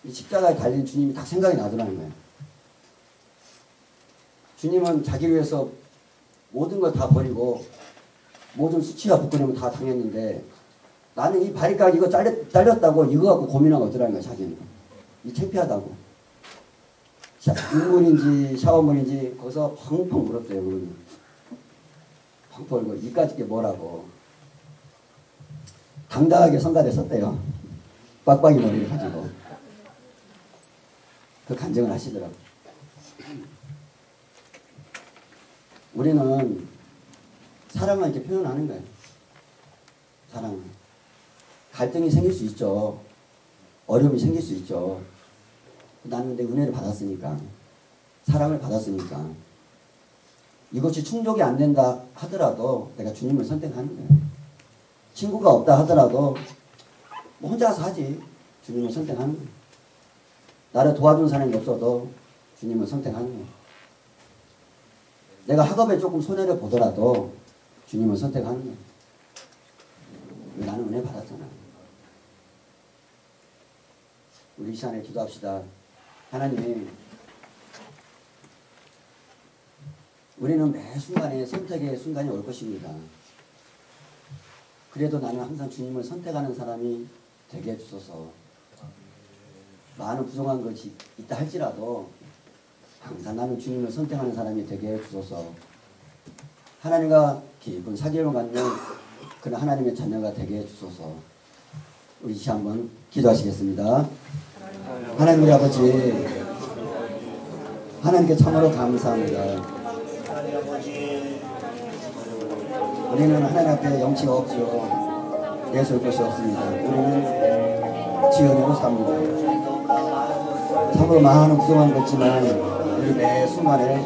이 십자가에 달린 주님이 딱 생각이 나더라는 거예요. 주님은 자기를 위해서 모든 걸 다 버리고 모든 수치와 부끄러움을 다 당했는데 나는 이 바리깡 이거 잘렸다고 이거 갖고 고민하고 어쩌라는 거야 자기는. 이 창피하다고. 눈물인지 샤워물인지 거기서 펑펑 울었대요. 물은. 펑펑 울고 이까짓 게 뭐라고. 당당하게 성가대 썼대요. 빡빡이 머리를 가지고. 그 간증을 하시더라고. 우리는 사랑을 이렇게 표현하는 거예요. 사랑을. 갈등이 생길 수 있죠. 어려움이 생길 수 있죠. 나는 내 은혜를 받았으니까. 사랑을 받았으니까. 이것이 충족이 안 된다 하더라도 내가 주님을 선택하는 거예요. 친구가 없다 하더라도 뭐 혼자서 하지. 주님을 선택하는 거예요. 나를 도와준 사람이 없어도 주님을 선택하는 거예요. 내가 학업에 조금 손해를 보더라도 주님을 선택하는 거예요. 나는 은혜 받았잖아. 우리 이 시간에 기도합시다. 하나님, 우리는 매 순간에 선택의 순간이 올 것입니다. 그래도 나는 항상 주님을 선택하는 사람이 되게 해주소서. 많은 부족한 것이 있다 할지라도 항상 나는 주님을 선택하는 사람이 되게 해주소서. 하나님과 깊은 사귐을 갖는 그런 하나님의 자녀가 되게 해주소서. 우리 이시 한번 기도하시겠습니다. 하나님 우리 아버지, 하나님께 참으로 감사합니다. 우리는 하나님 앞에 영치가 없죠. 내세울 것이 없습니다. 우리는 지연으로 삽니다. 참으로 많은 부족한 것 있지만 우리 매 순간에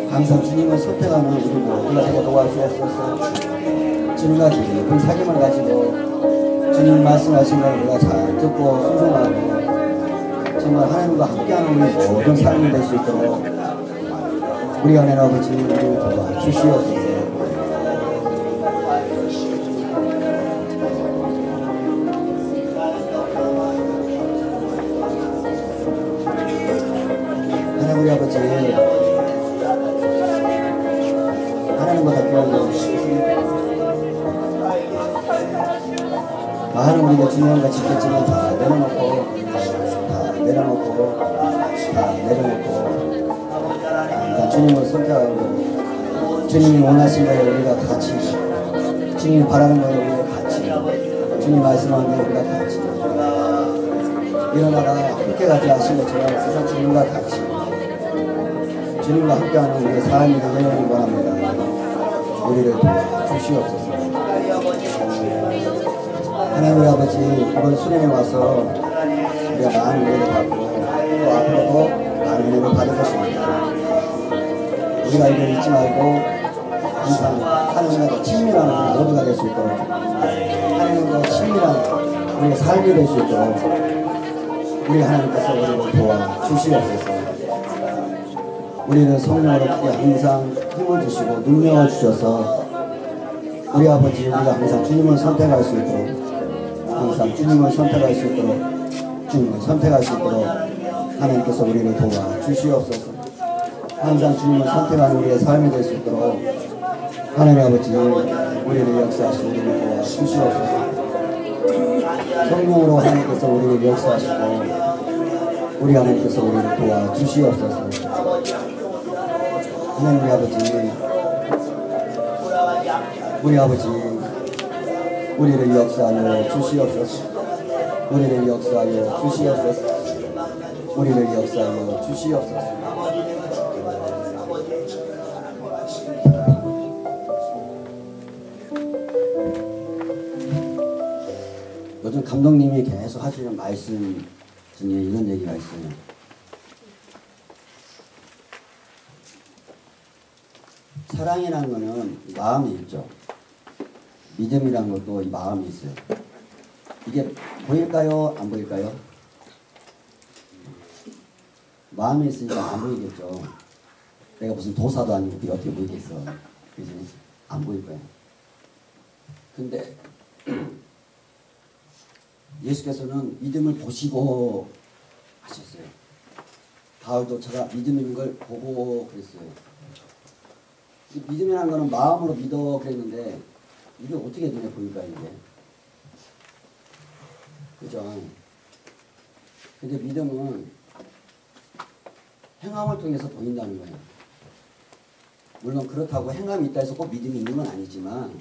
항상 주님을 선택하는 우리 모두가 되게 도와주옵소서. 주님과 깊은 사귐을 가지고 주님 말씀하신 걸 우리가 잘 듣고 순종하고 정말 하나님과 함께하는 우리 모든 삶이 될 수 있도록 우리 하나님 아버지 우리를 도와 주시옵소서. 하나님 우리 아버지 하나님보다 귀한 것 없습니다. 많은 우리가 중요한 거 지켰지만 다 내려놓고 주님을 선택하고 주님이 원하신 거에 우리가 같이 주님이 바라는 거에 우리가 같이 주님 말씀하는 거에 우리가 같이 일어나라 함께 가자 하신 것처럼 세상 주님과 같이 주님과 함께하는 우리의 삶이 되기를 원합니다. 우리를 도와주시옵소서. 하나님 우리 아버지 이번 수련회 와서 우리가 많은 은혜를 받고 또 앞으로도 많은 은혜를 받을 것입니다. 우리가 이걸 잊지 말고 항상 하나님과 친밀한 우리 모두가 될 수 있도록 하나님과 친밀한 우리의 삶이 될 수 있도록 우리 하나님께서 우리를 도와주시옵소서. 우리는 성령으로 크게 항상 힘을 주시고 능력을 주셔서 우리 아버지 우리가 항상 주님을 선택할 수 있도록 항상 주님을 선택할 수 있도록 주님을 선택할 수 있도록 하나님께서 우리를 도와주시옵소서. 항상 주님을 선택하는 우리의 삶이 될 수 있도록 하나님 아버지 우리를 역사하시고 우리를 도와주시옵소서. 성령으로 하나님께서 우리를 역사하시고 우리 하나님께서 우리를 도와주시옵소서. 하나님 우리 아버지 우리를 역사하여 주시옵소서. 우리를 역사하여 주시옵소서. 우리를 역사하여 주시옵소서. 요즘 감독님이 계속 하시는 말씀 중에 이런 얘기가 있어요. 사랑이라는 거는 마음이 있죠. 믿음이라는 것도 이 마음이 있어요. 이게 보일까요? 안 보일까요? 마음이 있으니까 안 보이겠죠. 내가 무슨 도사도 아니고 그게 어떻게 보이겠어. 그지? 안 보일 거야. 근데 예수께서는 믿음을 보시고 하셨어요. 바울도처가 믿음 있는 걸 보고 그랬어요. 믿음이라는 거는 마음으로 믿어 그랬는데 이게 어떻게 눈에 보일까 이게? 그죠? 근데 믿음은 행함을 통해서 보인다는 거예요. 물론 그렇다고 행함이 있다 해서 꼭 믿음이 있는 건 아니지만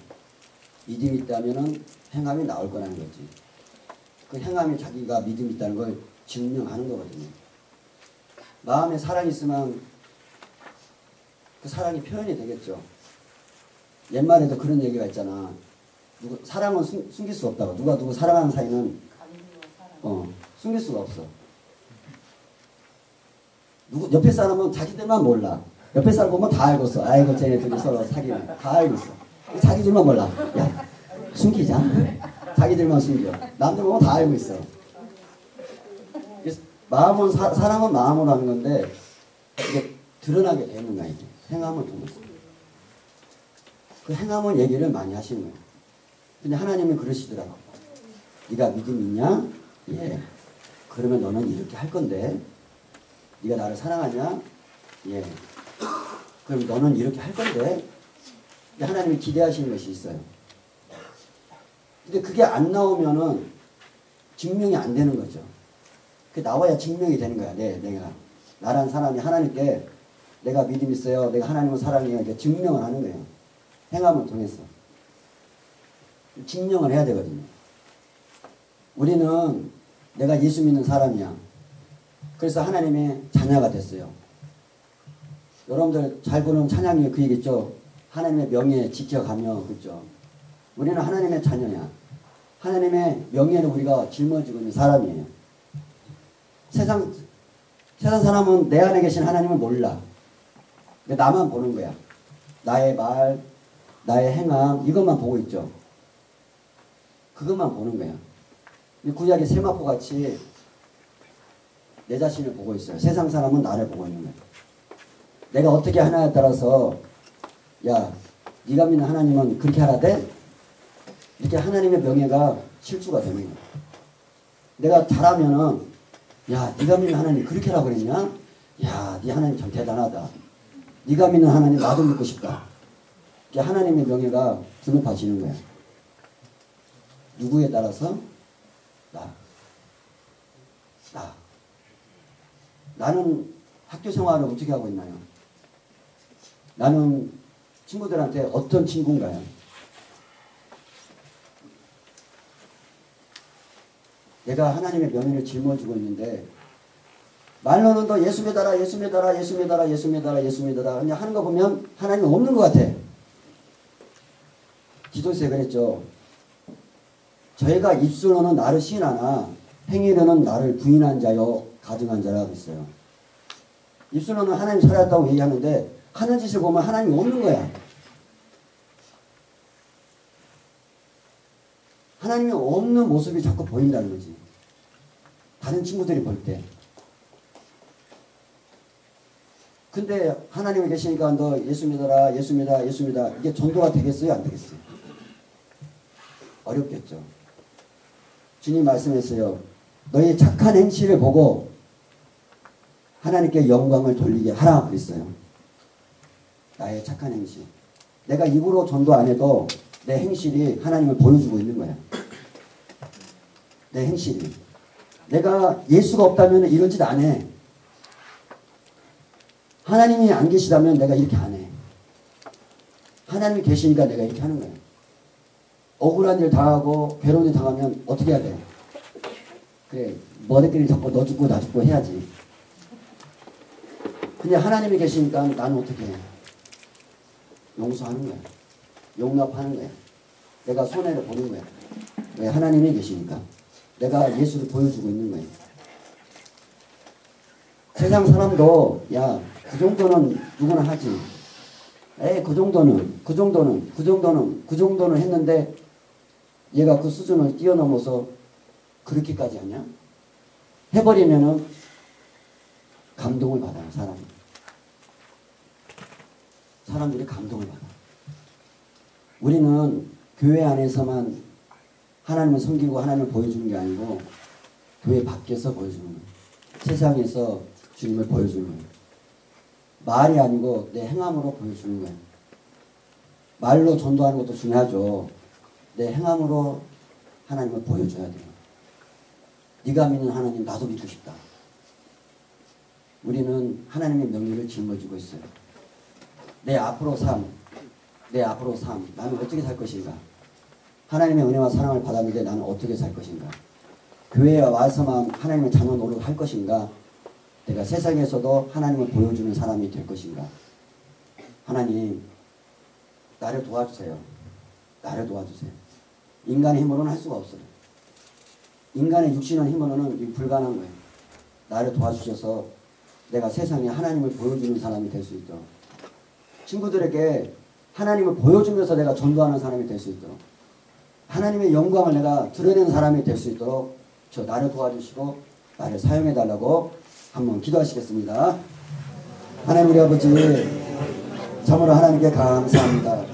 믿음이 있다면은 행함이 나올 거라는 거지. 그 행함이 자기가 믿음이 있다는 걸 증명하는 거거든요. 마음에 사랑이 있으면 그 사랑이 표현이 되겠죠. 옛말에도 그런 얘기가 있잖아. 사랑은 숨길 수 없다고. 누가 누구 사랑하는 사이는 숨길 수가 없어. 누구 옆에 사람은 자기들만 몰라. 옆에 사람 보면 다 알고 있어. 아이고 쟤네 둘이 서로 사귀네. 다 알고 있어. 자기들만 몰라. 야 숨기자. 자기들만 숨겨. 남들 보면 다 알고 있어. 마음은 사랑은 마음으로 하는 건데 이게 드러나게 되는 거야. 이게 행함을 통해서. 그 행함은 얘기를 많이 하시는 거예요. 근데 하나님은 그러시더라고. 네가 믿음 있냐? 예. 그러면 너는 이렇게 할 건데 네가 나를 사랑하냐? 예. 그럼 너는 이렇게 할 건데 하나님이 기대하시는 것이 있어요. 근데 그게 안 나오면은 증명이 안 되는 거죠. 그게 나와야 증명이 되는 거야. 내가 나란 사람이 하나님께 내가 믿음 있어요. 내가 하나님을 사랑해요. 이렇게 증명을 하는 거예요. 행함을 통해서. 증명을 해야 되거든요. 우리는 내가 예수 믿는 사람이야. 그래서 하나님의 자녀가 됐어요. 여러분들 잘 부르는 찬양이 그 얘기죠. 하나님의 명예 지켜가며, 그죠? 우리는 하나님의 자녀야. 하나님의 명예를 우리가 짊어지고 있는 사람이에요. 세상 사람은 내 안에 계신 하나님을 몰라. 근데 나만 보는 거야. 나의 말, 나의 행함, 이것만 보고 있죠. 그것만 보는 거야. 구약의 세마포 같이 내 자신을 보고 있어요. 세상 사람은 나를 보고 있는 거야. 내가 어떻게 하냐에 따라서 야 네가 믿는 하나님은 그렇게 하라 돼? 이렇게 하나님의 명예가 실추가 되는 거야. 내가 잘하면은 야 네가 믿는 하나님 그렇게 하라고 그랬냐? 야 네 하나님 참 대단하다. 네가 믿는 하나님 나도 믿고 싶다. 이게 하나님의 명예가 드높아지는 거야. 누구에 따라서? 나는 학교 생활을 어떻게 하고 있나요? 나는 친구들한테 어떤 친구인가요? 내가 하나님의 명예를 짊어지고 있는데 말로는 더 예수 믿어라 예수 믿어라 예수 믿어라 예수 믿어라 예수 믿어라 그냥 하는 거 보면 하나님 없는 것 같아. 디도스에 그랬죠. 저희가 입술로는 나를 시인하나 행위로는 나를 부인한 자요 가증한 자라고 있어요. 입술로는 하나님 살았다고 얘기하는데 하는 짓을 보면 하나님이 없는 거야. 하나님이 없는 모습이 자꾸 보인다는 거지. 다른 친구들이 볼 때. 근데 하나님이 계시니까 너 예수 믿어라 예수 믿어 예수 믿어 이게 전도가 되겠어요 안 되겠어요? 어렵겠죠. 주님 말씀했어요. 너의 착한 행실을 보고 하나님께 영광을 돌리게 하라 그랬어요. 나의 착한 행실. 내가 입으로 전도 안 해도 내 행실이 하나님을 보여주고 있는 거야. 내 행실이. 내가 예수가 없다면 이런 짓 안 해. 하나님이 안 계시다면 내가 이렇게 안 해. 하나님이 계시니까 내가 이렇게 하는 거야. 억울한 일 당하고 괴로운 일 당하면 어떻게 해야 돼? 그래 머리끼리 잡고 너 죽고 나 죽고 해야지. 근데 하나님이 계시니까 나는 어떻게 해? 용서하는 거야. 용납하는 거야. 내가 손해를 보는 거야. 왜? 하나님이 계시니까. 내가 예수를 보여주고 있는 거야. 세상 사람도 야 그 정도는 누구나 하지. 에이 그 정도는 했는데 얘가 그 수준을 뛰어넘어서 그렇게까지 하냐? 해버리면은 감동을 받아요. 사람들이 감동을 받아. 우리는 교회 안에서만 하나님을 섬기고 하나님을 보여주는 게 아니고 교회 밖에서 보여주는 거예요. 세상에서 주님을 보여주는 거예요. 말이 아니고 내 행함으로 보여주는 거예요. 말로 전도하는 것도 중요하죠. 내 행함으로 하나님을 보여줘야 돼요. 네가 믿는 하나님 나도 믿고 싶다. 우리는 하나님의 명예를 짊어지고 있어요. 내 앞으로 삶 나는 어떻게 살 것인가? 하나님의 은혜와 사랑을 받았는데 나는 어떻게 살 것인가? 교회에 와서만 하나님의 자녀 노릇 할 것인가? 내가 세상에서도 하나님을 보여주는 사람이 될 것인가? 하나님 나를 도와주세요. 나를 도와주세요. 인간의 힘으로는 할 수가 없어요. 인간의 육신의 힘으로는 불가능한 거예요. 나를 도와주셔서 내가 세상에 하나님을 보여주는 사람이 될 수 있도록, 친구들에게 하나님을 보여주면서 내가 전도하는 사람이 될 수 있도록, 하나님의 영광을 내가 드러내는 사람이 될 수 있도록 저 나를 도와주시고 나를 사용해달라고 한번 기도하시겠습니다. 하나님 우리 아버지 참으로 하나님께 감사합니다.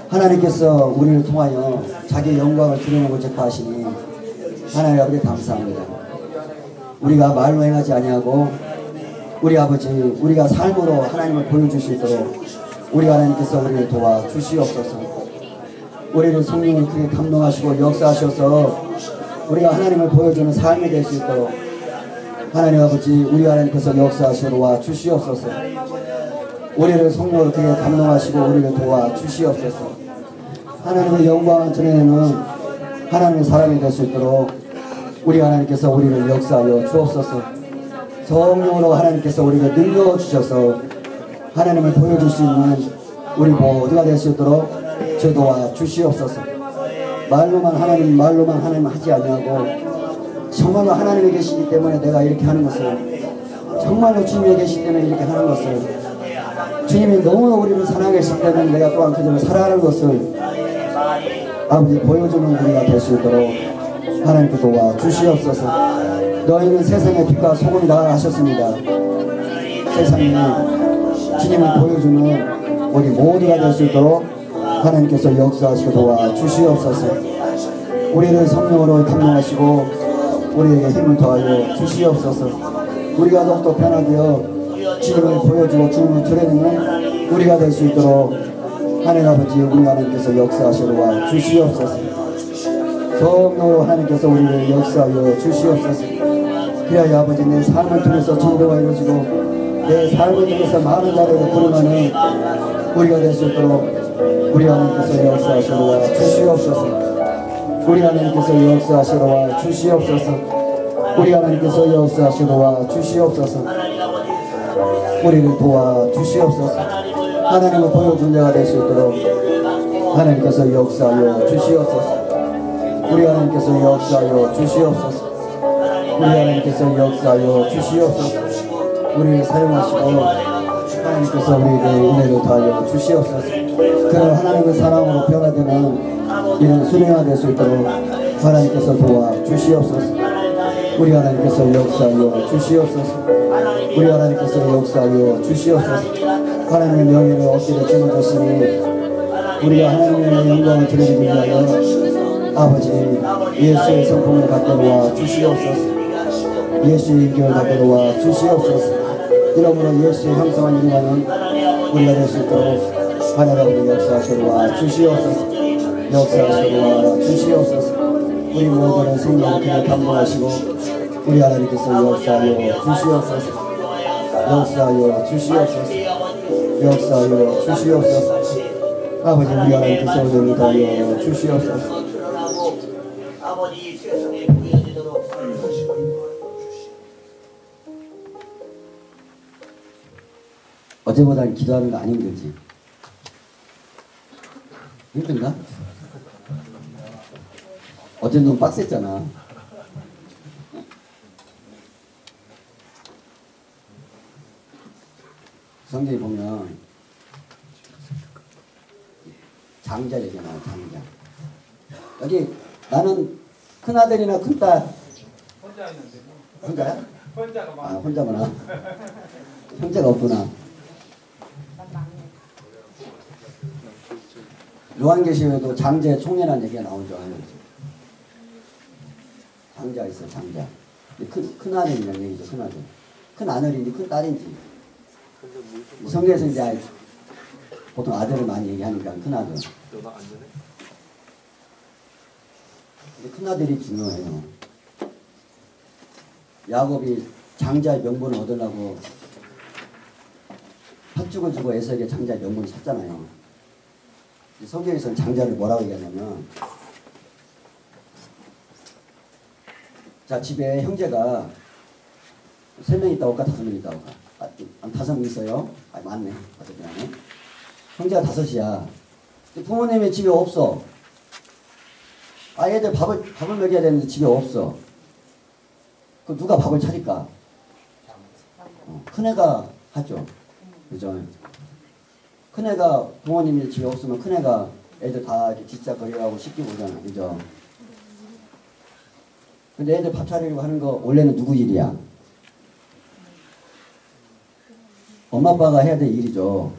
하나님께서 우리를 통하여 자기의 영광을 드러내고 제거하시니 하나님 아버지 감사합니다. 우리가 말로 행하지 아니하고 우리 아버지 우리가 삶으로 하나님을 보여줄 수 있도록 우리 하나님께서 우리를 도와주시옵소서. 우리를 성령을 크게 감동하시고 역사하셔서 우리가 하나님을 보여주는 삶이 될 수 있도록 하나님 아버지 우리 하나님께서 역사하시고 도와주시옵소서. 우리를 성령을 크게 감동하시고 우리를 도와주시옵소서. 하나님의 영광을 드러내는 하나님의 사람이 될 수 있도록 우리 하나님께서 우리를 역사하여 주옵소서. 성령으로 하나님께서 우리를 늘려주셔서 하나님을 보여줄 수 있는 우리 모두가 될 수 있도록 저 도와주시옵소서. 말로만 하나님 하지 아니하고 정말로 하나님이 계시기 때문에 내가 이렇게 하는 것을, 정말로 주님이 계시기 때문에 이렇게 하는 것을, 주님이 너무 우리를 사랑하시기 때문에 내가 또한 그들을 사랑하는 것을 아버지 보여주는 우리가 될 수 있도록 하나님께 도와주시옵소서. 너희는 세상의 빛과 소금이다 하셨습니다. 세상에 주님을 보여주는 우리 모두가 될 수 있도록 하나님께서 역사하시고 도와주시옵소서. 우리를 성령으로 감동하시고 우리에게 힘을 더하여 주시옵소서. 우리가 더욱더 변화되어 주님을 보여주고 주님을 드러내는 우리가 될 수 있도록 하나님 아버지 우리 하나님께서 역사하시고 도와주시옵소서. 성령으로 하나님께서 우리를 역사하여 주시옵소서. 그래야 아버지 내 삶을 통해서 전도가 이루어지고 내 삶을 통해서 많은 자들을 구원하는 우리가 될 수 있도록 우리 하나님께서 역사하시러 주시옵소서. 우리 하나님께서 역사하시러 주시옵소서. 우리 하나님께서 역사하시러 주시옵소서. 우리를 도와 주시옵소서. 하나님을 보여준 자가 될 수 있도록 하나님께서 역사하여 주시옵소서. 우리 하나님께서 역사하여 주시옵소서. 우리 하나님께서 역사하여 주시옵소서. 우리를 사용하시고 하나님께서 우리에게 은혜를 더하여 주시옵소서. 그런 하나님의 사랑으로 변화되는 이런 순회가 될 수 있도록 하나님께서 도와 주시옵소서. 우리 하나님께서 역사하여 주시옵소서. 우리 하나님께서 역사하여 주시옵소서. 하나님의 명예를 얻기를 주님으시니 우리가 하나님의 영광을 드리기 위하여 아버지 예수의 성품을 갖게 놓아 주시옵소서. 예수의 인격을 갖게 놓아 주시옵소서. 이러므로 예수의 형상을 이루는 우리가 될 수 있도록 하나님 역사하시러 주시옵소서. 역사하시러 주시옵소서. 우리 모두는 생명을 그냥 감동하시고 우리 하나님께서 역사하여 주시옵소서. 역사하여 주시옵소서. 역사하여 주시옵소서. 아버지 우리 하나님께서 은혜를 더하여 주시옵소서. 아버지 세상에 보여지도록 하시고 어제보다는 기도하는 거 안 힘들지? 힘든가? 어제 너무 빡셌잖아. 성경에 보면 장자 얘기나 장자. 여기 나는 큰아들이나 큰딸 혼자 있는데. 혼자야? 혼자가 아 많아. 혼자구나. 형제가 없구나. 요한계시록에도 장제 총회라는 얘기가 나오죠. 장자가 있어, 장자. 큰 아들이라는 얘기죠, 큰 아들. 큰 아들인지 큰 딸인지. 성경에서 이제 보통 아들을 많이 얘기하니까 큰 아들. 근데 큰 아들이 중요해요. 야곱이 장자의 명분을 얻으려고 팥죽을 주고 에서에게 장자의 명분을 샀잖아요. 성경에서는 장자를 뭐라고 얘기하냐면, 자 집에 형제가 3명 있다고 할까 5명 있다고 할까? 한 5명 있어요. 아 맞네. 5명. 형제가 5이야. 부모님이 집에 없어. 아 애들 밥을 먹여야 되는데 집에 없어. 그럼 누가 밥을 차릴까? 큰애가 하죠. 그죠? 큰애가 부모님이 집에 없으면 큰애가 애들 다 이렇게 뒷사거리하고 씻기고 오잖아. 그죠? 근데 애들 밥 차리려고 하는 거 원래는 누구 일이야? 엄마 아빠가 해야 될 일이죠.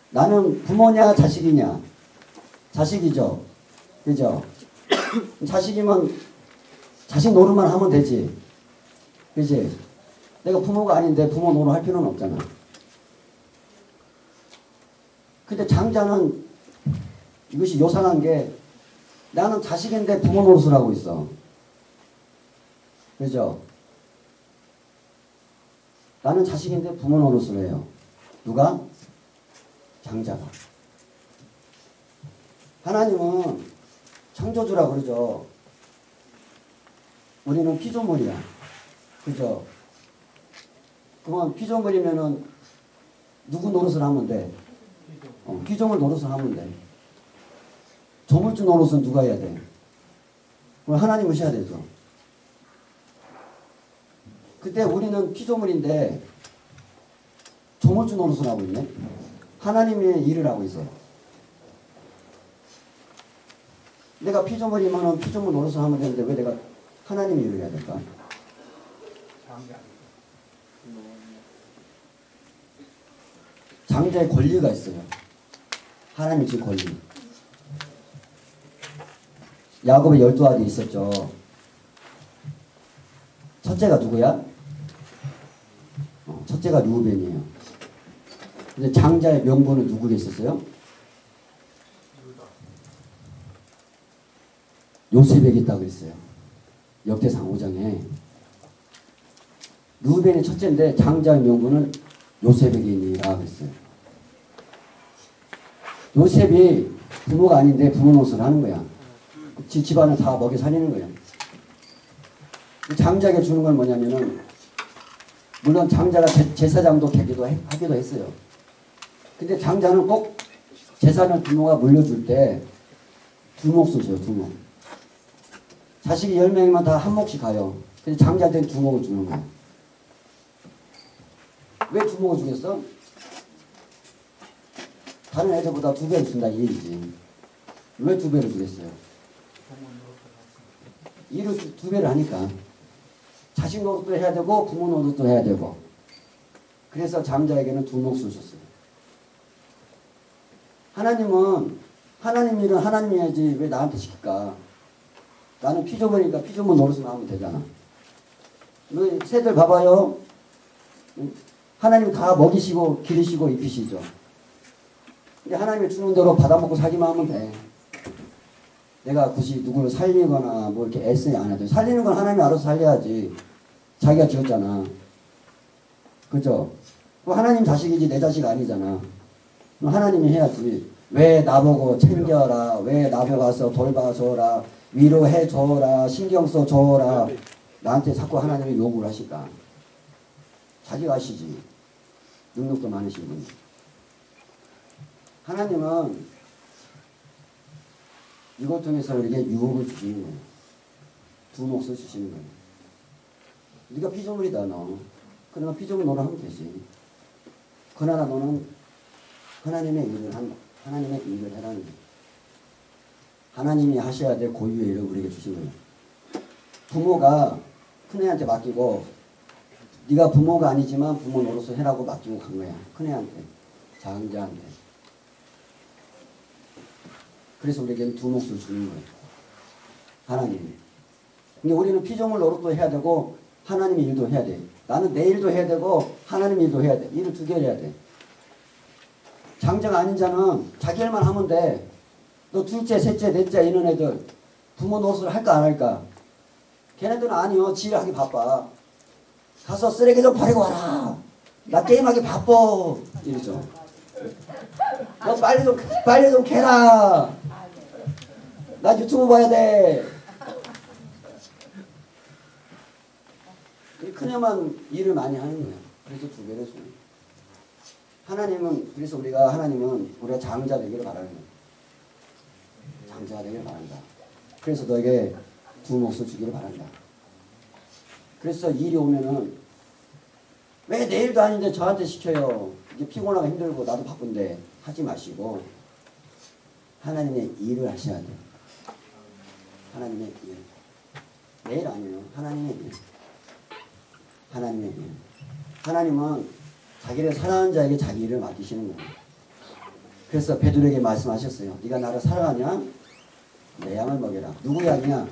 나는 부모냐 자식이냐? 자식이죠. 그죠? 자식이면 자식 노릇만 하면 되지. 그지? 내가 부모가 아닌데 부모 노릇 할 필요는 없잖아. 근데 장자는 이것이 요상한 게 나는 자식인데 부모 노릇을 하고 있어. 그죠? 나는 자식인데 부모 노릇을 해요. 누가? 장자가. 하나님은 창조주라 그러죠. 우리는 피조물이야. 그죠? 그러면 피조물이면은 누구 노릇을 하면 돼? 피조물 노릇을 하면 돼. 조물주 노릇은 누가 해야 돼? 그럼 하나님을 해야 되죠. 그때 우리는 피조물인데 조물주 노릇을 하고 있네. 하나님의 일을 하고 있어. 내가 피조물이면 피조물 노릇을 하면 되는데 왜 내가 하나님의 일을 해야 될까? 장자의 권리가 있어요. 하나님이 준 권리. 야곱의 12아들이 있었죠. 첫째가 누구야? 첫째가 르우벤이에요. 근데 장자의 명분은 누구게 있었어요? 요셉에게 있다고 그랬어요. 역대상 5장에. 르우벤이 첫째인데 장자의 명분은 요셉에게 있니라 그랬어요. 요셉이 부모가 아닌데 부모 노릇을 하는 거야. 집안을 다 먹여 살리는 거야. 장자에게 주는 건 뭐냐면은, 물론 장자가 제사장도 하기도 했어요. 근데 장자는 꼭 재산을 부모가 물려줄 때 두 몫을 줘요. 두 몫. 자식이 10명이면 다 한 몫씩 가요. 근데 장자한테는 두 몫을 주는 거야. 왜 두 몫을 주겠어? 다른 애들보다 2배를 준다 이 얘기지. 왜 2배를 주겠어요? 일을 2배를 하니까. 자식 노릇도 해야 되고 부모 노릇도 해야 되고. 그래서 장자에게는 두 몫을 줬어요. 하나님은 하나님 일은 하나님이 해야지 왜 나한테 시킬까? 나는 피조물이니까 피조물 노릇을 하면 되잖아. 너 새들 봐봐요. 하나님 다 먹이시고 기르시고 입히시죠. 근데 하나님이 주는 대로 받아먹고 살기만 하면 돼. 내가 굳이 누구를 살리거나 뭐 이렇게 애쓰지 안 해도 돼. 살리는 건 하나님이 알아서 살려야지. 자기가 지었잖아. 그죠? 하나님 자식이지 내 자식 아니잖아. 하나님이 해야지. 왜 나보고 챙겨라. 왜 나보고 가서 돌봐줘라. 위로해줘라. 신경 써줘라. 나한테 자꾸 하나님이 요구를 하실까? 자기가 하시지. 능력도 많으신 분. 하나님은 이것 통해서 우리에게 유혹을 주시는 거예요. 두 몫을 주시는 거예요. 네가 피조물이다 너. 그러면 피조물 노릇 하면 되지. 그러나 너는 하나님의 일을 한다. 하나님의 일을 해라는 거예요. 하나님이 하셔야 될 고유의 일을 우리에게 주신 거예요. 부모가 큰애한테 맡기고 네가 부모가 아니지만 부모 노릇을 해라고 맡기고 간 거야. 큰애한테. 장자한테. 그래서 우리에게는 두 몫을 주는 거예요. 하나님이. 근데 우리는 피조물 노릇도 해야 되고 하나님의 일도 해야 돼. 나는 내 일도 해야 되고 하나님 일도 해야 돼. 일을 2개를 해야 돼. 장자가 아닌 자는 자기 일만 하면 돼. 너 둘째, 셋째, 넷째 이런 애들 부모 노릇을 할까 안 할까? 걔네들은 아니요. 지 일 하기 바빠. 가서 쓰레기 좀 버리고 와라. 나 게임하기 바빠. 이러죠. 너 빨리 좀 캐라. 나 유튜브 봐야 돼. 큰애만 일을 많이 하는 거야. 그래서 2배를 줘요. 하나님은 우리가 장자 되기를 바라는 거야. 장자 되기를 바란다. 그래서 너에게 두 몫을 주기를 바란다. 그래서 일이 오면은 왜 내 일도 아닌데 저한테 시켜요. 이게 피곤하고 힘들고 나도 바쁜데 하지 마시고 하나님의 일을 하셔야 돼요. 하나님의 일. 내 일 아니에요. 하나님의 일. 하나님의 일. 하나님은 자기를 사랑하는 자에게 자기 일을 맡기시는 거예요. 그래서 베드로에게 말씀하셨어요. 네가 나를 사랑하냐? 내 양을 먹여라. 누구 양이야?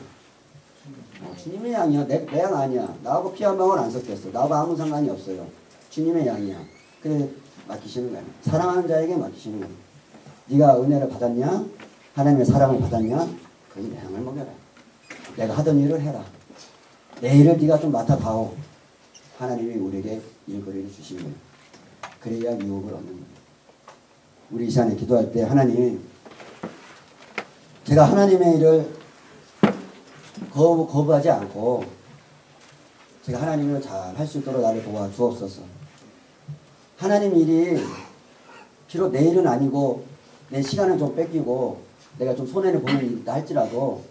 주님의 양이야. 내 양 아니야. 나하고 피 한 방울 안 섞였어. 나하고 아무 상관이 없어요. 주님의 양이야. 그래 맡기시는 거야. 사랑하는 자에게 맡기시는 거야. 네가 은혜를 받았냐? 하나님의 사랑을 받았냐? 거기 내 양을 먹여라. 내가 하던 일을 해라. 내 일을 네가 좀 맡아다오. 하나님이 우리에게 일거리를 주신 거예요. 그래야 유혹을 얻는 거예요. 우리 이 시간에 기도할 때 하나님, 제가 하나님의 일을 거부하지 않고 제가 하나님을 잘 할 수 있도록 나를 도와주옵소서. 하나님 일이 비록 내 일은 아니고 내 시간을 좀 뺏기고 내가 좀 손해를 보는 일이다 할지라도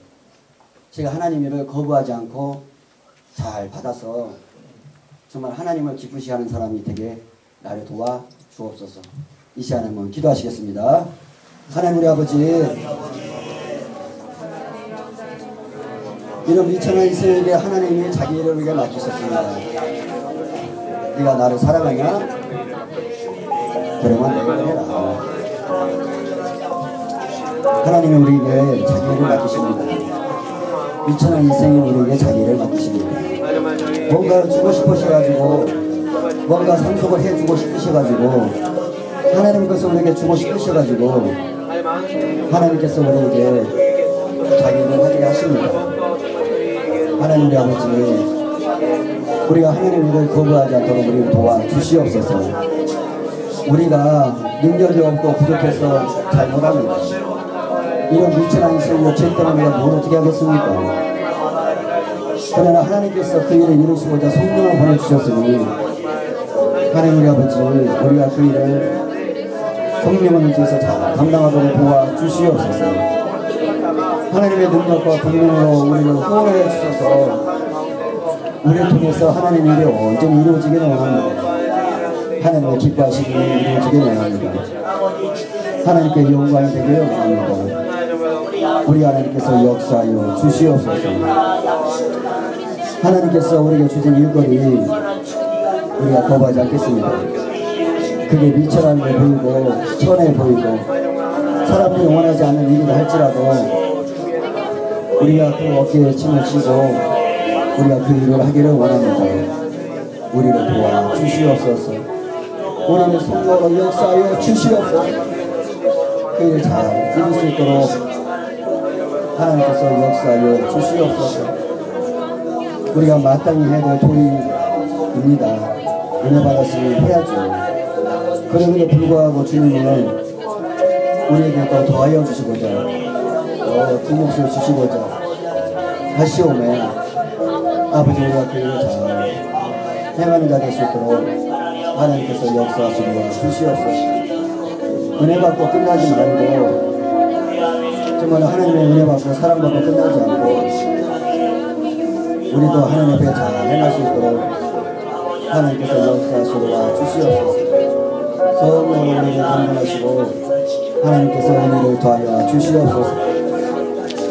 제가 하나님 일을 거부하지 않고 잘 받아서 정말 하나님을 기쁘시게 하는 사람이 되게 나를 도와주옵소서. 이 시간에 한번 기도하시겠습니다. 하나님 우리 아버지, 이런 미천한 이스라엘에게 하나님이 자기 일을 우리에게 맡기셨습니다. 네가 나를 사랑하냐? 그러면 내가 해라. 하나님이 우리에게 자기를 맡기십니다. 미천한 인생이 우리에게 자기를 맡기십니다. 뭔가를 주고 싶으셔가지고 뭔가 상속을 해주고 싶으셔가지고 하나님 것을 우리에게 주고 싶으셔가지고 하나님께서 우리에게 자기를 하게 하십니다. 하나님 우리 아버지, 우리가 하나님 일을 거부하지 않도록 우리를 도와주시옵소서. 우리가 능력이 없고 부족해서 잘못합니다. 이런 미천한 인생으로 죄 때문에 우리가 뭘 어떻게 하겠습니까? 그러나 하나님께서 그 일을 이루시고자 성령을 보내주셨으니 하나님 우리 아버지, 우리가 그 일을 성령을 의지해서 잘 감당하도록 도와주시옵소서. 하나님의 능력과 권능으로 우리를 후원해 주셔서 우리를 통해서 하나님 일이 온전히 이루어지기를 원합니다. 하나님의 기뻐하심이 이루어지기를 원합니다. 하나님께 영광이 되기를 원합니다. 우리 하나님께서 역사하여 주시옵소서. 하나님께서 우리에게 주신 일거리 우리가 거부하지 않겠습니다. 그게 미천하게 보이고 천해 보이고 사람들이 원하지 않는 일이라 할지라도 우리가 그 어깨에 짐을 지고 우리가 그 일을 하기를 원합니다. 우리를 도와주시옵소서. 우리를 성령으로 역사하여 주시옵소서. 그 일을 잘 이룰 수 있도록 하나님께서 역사하여 주시옵소서. 우리가 마땅히 해야 될 도리입니다. 은혜 받았으니 해야죠. 그럼에도 불구하고 주님은 우리에게 또 더하여 주시고자 두 몫을 주시고자 하시오매 아버지 우리가 그 일을 잘 행하는 자 될 수 있도록 하나님께서 역사하시고 주시옵소서. 은혜 받고 끝나지 말고 정말 하나님의 은혜 받고 사랑받고 끝나지 않고 우리도 하나님 앞에 잘 행할 수 있도록 하나님께서 역사하시고 주시옵소서. 성령으로 우리를 감동하시고 하나님께서 은혜를 더하여 주시옵소서.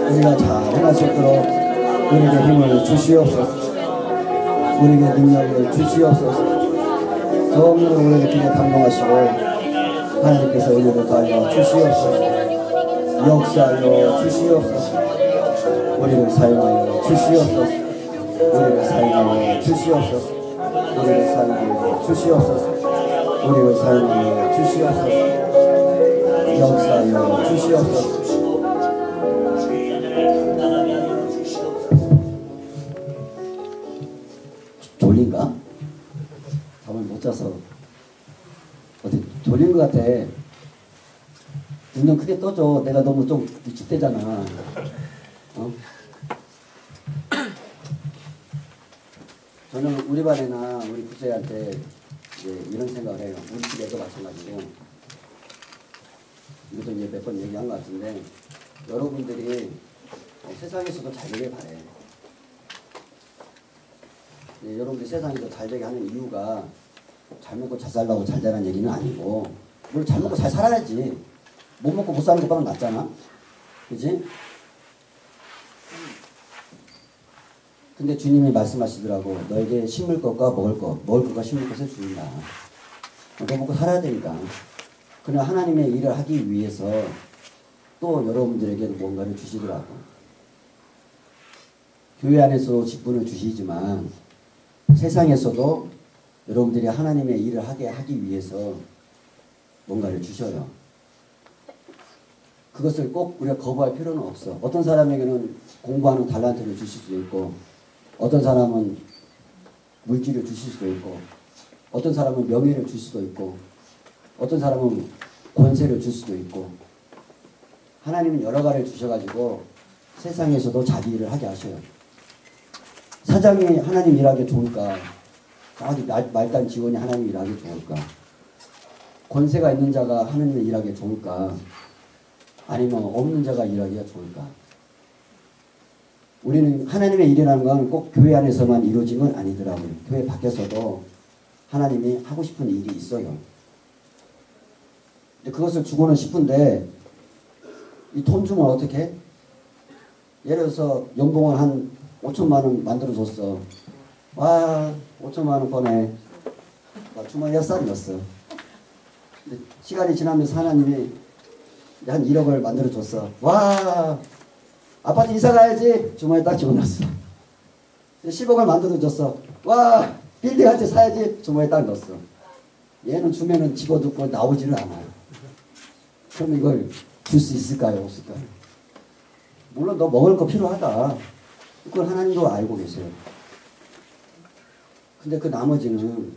우리가 잘 행할 수 있도록 우리에게 힘을 주시옵소서. 우리에게 능력을 주시옵소서. 성령으로 우리를 기게 감동하시고 하나님께서 은혜를 더하여 주시옵소서. 역사하여 주시옵소서. 우리를 사용하여 주시옵소서. 우리를 사용하여 주시옵소서. 우리를 사용하여 주시옵소서. 우리를 사용하여 주시옵소서. 역사하여 주시옵소서. 졸린가? 잠을 못 자서 어디 졸린 것 같아. 눈 좀 크게 떠줘. 내가 너무 좀 위축되잖아. 어? 저는 우리 반이나 우리 부서한테 이런 생각을 해요. 우리 집에도 마찬가지고 이것도 이제 몇 번 얘기한 것 같은데 여러분들이 세상에서도 잘 되길 바래. 여러분들이 세상에서 잘 되게 하는 이유가 잘 먹고 잘 살라고 잘 되라는 얘기는 아니고 물론 잘 먹고 잘 살아야지. 못 먹고 못 사는 것보다 낫잖아. 그치? 근데 주님이 말씀하시더라고. 너에게 심을 것과 먹을 것과 심을 것을 주는다. 너 먹고 살아야 되니까. 그러나 하나님의 일을 하기 위해서 또 여러분들에게 뭔가를 주시더라고. 교회 안에서 직분을 주시지만 세상에서도 여러분들이 하나님의 일을 하기 위해서 뭔가를 주셔요. 그것을 꼭 우리가 거부할 필요는 없어. 어떤 사람에게는 공부하는 달란트를 주실 수도 있고 어떤 사람은 물질을 주실 수도 있고 어떤 사람은 명예를 줄 수도 있고 어떤 사람은 권세를 줄 수도 있고 하나님은 여러 가지를 주셔가지고 세상에서도 자기 일을 하게 하셔요. 사장이 하나님 일하기 좋을까? 아주 말단 직원이 하나님 일하기 좋을까? 권세가 있는 자가 하나님의 일하기 좋을까? 아니면 없는 자가 일하기가 좋을까? 우리는 하나님의 일이라는 건 꼭 교회 안에서만 이루어진 건 아니더라고요. 교회 밖에서도 하나님이 하고 싶은 일이 있어요. 근데 그것을 주고는 싶은데 이 돈 주면 어떻게 해? 예를 들어서 연봉을 한 5천만 원 만들어줬어. 와 5천만 원 보내. 나 주머니에 싹 넣었어. 근데 시간이 지나면서 하나님이 한 1억을 만들어줬어. 와, 아파트 이사 가야지. 주머니에 딱 집어넣었어. 10억을 만들어줬어. 와, 빌딩 한 채 사야지. 주머니에 딱 넣었어. 얘는 주면은 집어넣고 나오지를 않아요. 그럼 이걸 줄 수 있을까요? 없을까요? 물론 너 먹을 거 필요하다. 그걸 하나님도 알고 계세요. 근데 그 나머지는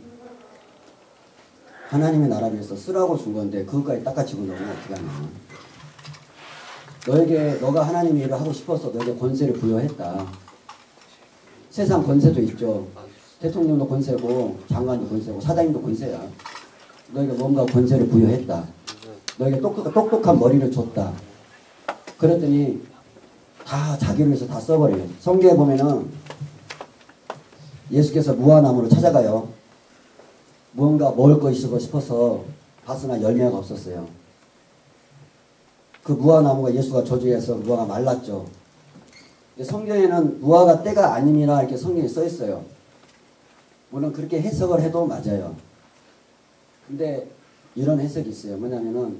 하나님의 나라 위해서 쓰라고 준 건데 그것까지 닦아치고 넣으면 어떻게 하냐. 너에게 너가 하나님의 일을 하고 싶어서 너에게 권세를 부여했다. 세상 권세도 있죠. 대통령도 권세고 장관도 권세고 사장님도 권세야. 너에게 뭔가 권세를 부여했다. 너에게 똑똑한 머리를 줬다. 그랬더니 다 자기를 위해서 다 써버려요. 성경에 보면은 예수께서 무화나무로 찾아가요. 무언가 먹을 거 있고 싶어서 봤으나 열매가 없었어요. 그 무화나무가 예수가 저주해서 무화가 말랐죠. 성경에는 무화가 때가 아님이라 이렇게 성경에 써 있어요. 물론 그렇게 해석을 해도 맞아요. 근데 이런 해석이 있어요. 뭐냐면은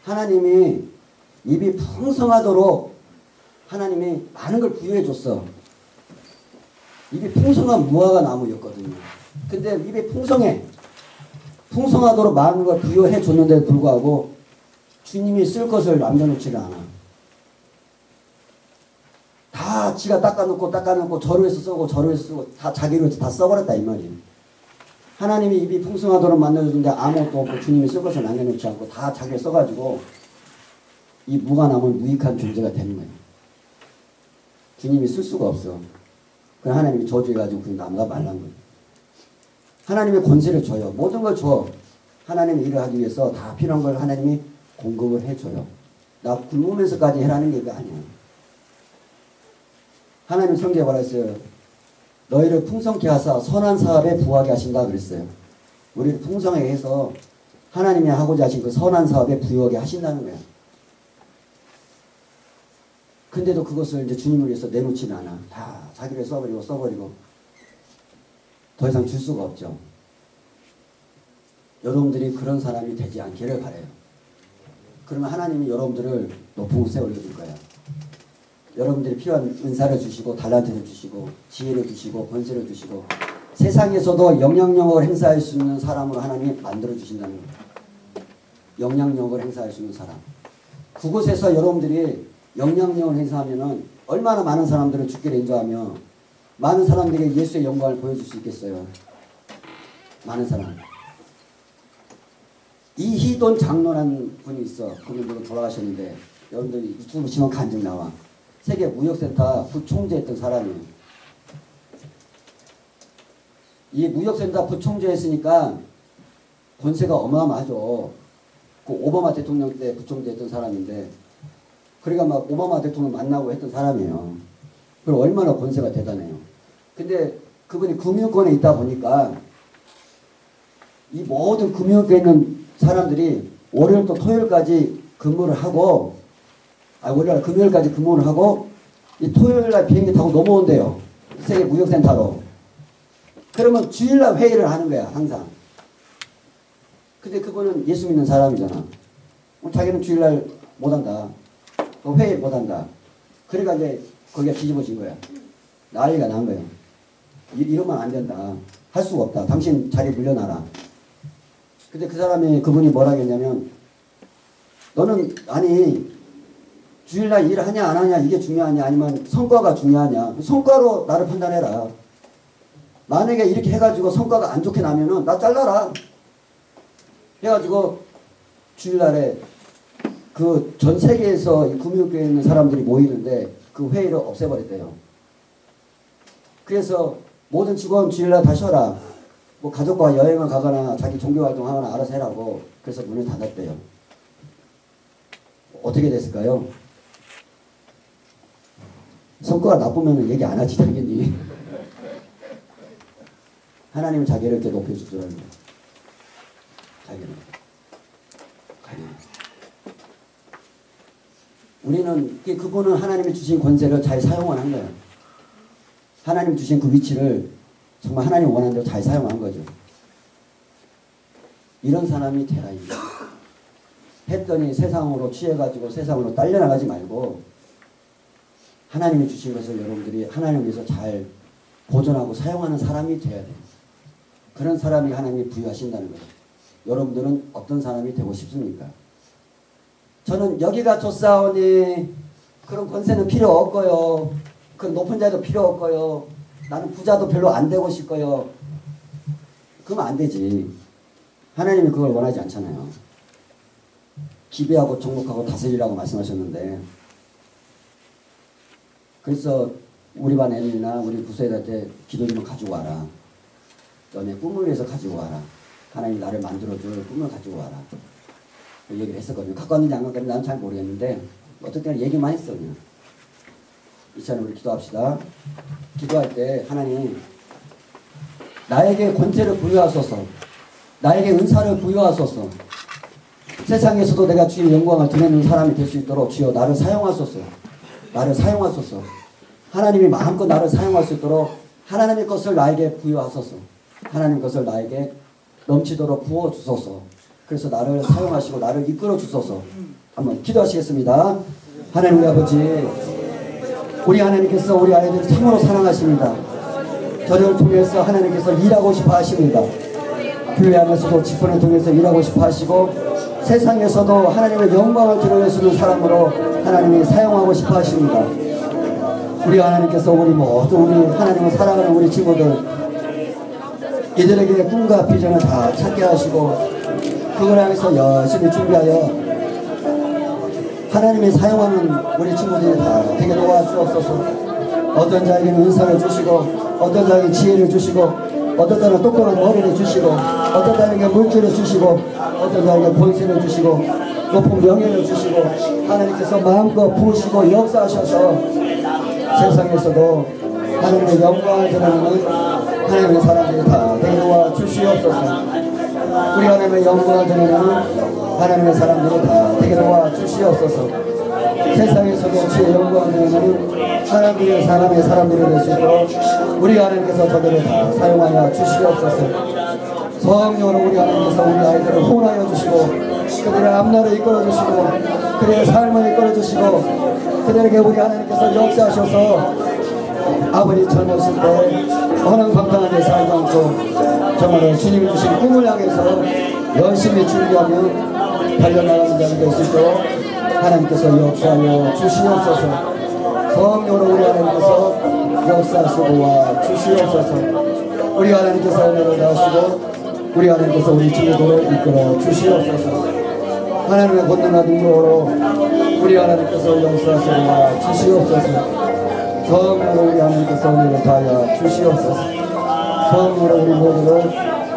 하나님이 입이 풍성하도록 하나님이 많은 걸 부여해 줬어. 입이 풍성한 무화과 나무였거든요. 근데 입이 풍성하도록 많은 걸 부여해 줬는데도 불구하고 주님이 쓸 것을 남겨놓지를 않아. 다 지가 닦아놓고 저루에서 쓰고 다 자기로 다 써버렸다 이 말이에요. 하나님이 입이 풍성하도록 만들어줬는데 아무것도 없고 주님이 쓸 것을 남겨놓지 않고 다 자기가 써가지고 이 무가 남은 무익한 존재가 되는 거예요. 주님이 쓸 수가 없어. 그럼 하나님이 저주해가지고 그 나무가 말란 거예요. 하나님의 권세를 줘요. 모든 걸 줘. 하나님의 일을 하기 위해서 다 필요한 걸 하나님이 공급을 해줘요. 나 굶으면서까지 해라는 얘기가 아니야. 하나님 성경에 뭐라 했어요? 너희를 풍성케 하사 선한 사업에 부하게 하신다 그랬어요. 우리를 풍성하게 해서 하나님이 하고자 하신 그 선한 사업에 부하게 하신다는 거야. 근데도 그것을 이제 주님을 위해서 내놓지는 않아. 다 자기를 써버리고 더 이상 줄 수가 없죠. 여러분들이 그런 사람이 되지 않기를 바라요. 그러면 하나님이 여러분들을 높은 곳에 올려줄 거예요. 여러분들이 필요한 은사를 주시고 달란트를 주시고 지혜를 주시고 권세를 주시고 세상에서도 영향력을 행사할 수 있는 사람으로 하나님이 만들어 주신다는 거예요. 영향력을 행사할 수 있는 사람. 그곳에서 여러분들이 영향력을 행사하면은 얼마나 많은 사람들을 주기를 인도하며 많은 사람들에게 예수의 영광을 보여줄 수 있겠어요. 많은 사람. 이희돈 장로라는 분이 있어. 그분들은 돌아가셨는데 여러분들이 유튜브 치면 간증 나와. 세계 무역센터 부총재했던 사람이에요. 이 무역센터 부총재했으니까 권세가 어마어마하죠. 그 오바마 대통령 때 부총재했던 사람인데 그러니까 막 오바마 대통령 만나고 했던 사람이에요. 그럼 얼마나 권세가 대단해요. 근데 그분이 금융권에 있다 보니까 이 모든 금융권에 있는 사람들이 월요일부터 토요일까지 근무를 하고 월요일 금요일까지 근무를 하고 이 토요일날 비행기 타고 넘어온대요. 세계 무역센터로. 그러면 주일날 회의를 하는 거야 항상. 근데 그분은 예수 믿는 사람이잖아. 자기는 주일날 못한다. 회의 못한다. 그러니까 이제 거기가 뒤집어진 거야. 난리가 난 거예요. 이러면 안 된다. 할 수가 없다. 당신 자리 물려놔라. 근데 그분이 뭐라 했냐면 너는 아니 주일날 일을 하냐 안 하냐 이게 중요하냐 아니면 성과가 중요하냐. 성과로 나를 판단해라. 만약에 이렇게 해가지고 성과가 안 좋게 나면은 나 잘라라. 해가지고 주일날에 그 전 세계에서 이 금융교회에 있는 사람들이 모이는데 그 회의를 없애버렸대요. 그래서 모든 직원 주일날 다 쉬어라. 뭐 가족과 여행을 가거나 자기 종교활동하거나 알아서 해라고. 그래서 문을 닫았대요. 어떻게 됐을까요? 성과가 나쁘면 얘기 안 하지 당연히. 하나님은 자기를 이렇게 높여주더라는 거예요. 자기는. 우리는 그분은 하나님이 주신 권세를 잘 사용을 한 거예요. 하나님 주신 그 위치를 정말 하나님 원하는 대로 잘 사용한 거죠. 이런 사람이 되라 이거. 했더니 세상으로 취해가지고 세상으로 딸려나가지 말고 하나님이 주신 것을 여러분들이 하나님 위해서 잘 보존하고 사용하는 사람이 되어야 돼요. 그런 사람이 하나님이 부여하신다는 거예요. 여러분들은 어떤 사람이 되고 싶습니까? 저는 여기가 좋사오니 그런 권세는 필요 없고요. 그런 높은 자도 필요 없고요. 나는 부자도 별로 안 되고 싶고요. 그러면 안 되지. 하나님이 그걸 원하지 않잖아요. 기배하고 정복하고 다스리라고 말씀하셨는데, 그래서 우리 반 애들이나 우리 부서애들한테 기도 좀 가지고 와라. 너네 꿈을 위해서 가지고 와라. 하나님 나를 만들어줄 꿈을 가지고 와라. 그 얘기를 했었거든요. 갖고 왔는지 안 갖고 왔는지 나는 잘 모르겠는데 어떨 때는 얘기만 했어 그냥. 이차는 우리 기도합시다. 기도할 때 하나님 나에게 권세를 부여하소서. 나에게 은사를 부여하소서. 세상에서도 내가 주의 영광을 드리는 사람이 될 수 있도록 주여 나를 사용하소서. 나를 사용하소서. 하나님이 마음껏 나를 사용할 수 있도록 하나님의 것을 나에게 부여하소서. 하나님 것을 나에게 넘치도록 부어주소서. 그래서 나를 사용하시고 나를 이끌어 주소서. 한번 기도하시겠습니다. 하나님 우리 아버지, 우리 하나님께서 우리 아이들을 참으로 사랑하십니다. 저를 통해서 하나님께서 일하고 싶어 하십니다. 교회 안에서도 직분을 통해서 일하고 싶어 하시고 세상에서도 하나님의 영광을 드러낼 수 있는 사람으로 하나님이 사용하고 싶어 하십니다. 우리 하나님께서 우리 모두 우리 하나님을 사랑하는 우리 친구들 이들에게 꿈과 비전을 다 찾게 하시고 그걸 향해서 열심히 준비하여 하나님이 사용하는 우리 친구들이 다 되게 도와주옵소서. 어떤 자에게는 은사를 주시고 어떤 자에게 지혜를 주시고 어떤 자는 똑똑한 머리를 주시고 어떤 자에게 물질을 주시고 어떤 자에게 권세를 주시고 높은 명예를 주시고 하나님께서 마음껏 부으시고 역사하셔서 세상에서도 하나님의 영광을 드러내는 하나님의 사람들이 다 되게 도와주시옵소서. 우리 하나님의 영광을 드러내는 하나님의 사람들이 다 되게 도와주시옵소서. 세상에서도 주의 영광을 드러내는 하나님의 사람들이 될 수 있도록 우리 하나님께서 저들을 다 사용하여 주시옵소서. 성령으로 우리 하나님께서 우리 아이들을 혼하여 주시고 그들의 앞날을 이끌어 주시고 그들의 삶을 이끌어 주시고 그들에게 우리 하나님께서 역사하셔서 아버지 젊었을 때 허망방탕한 데 살지 않고 정말 주님이 주신 꿈을 향해서 열심히 준비하며 달려나가는 자가 될 수 있도록 하나님께서 역사하여 주시옵소서. 성령으로 우리 하나님께서 역사하시고 와 주시옵소서. 우리 하나님께서 은혜를 다하시고 우리 하나님께서 우리 친구들을 이끌어 주시옵소서. 하나님의 권능과 능력으로 우리 하나님께서 역사하시고 와 주시옵소서. 성령으로 우리 하나님께서 은혜를 다하여 주시옵소서. 성령으로 우리 모두를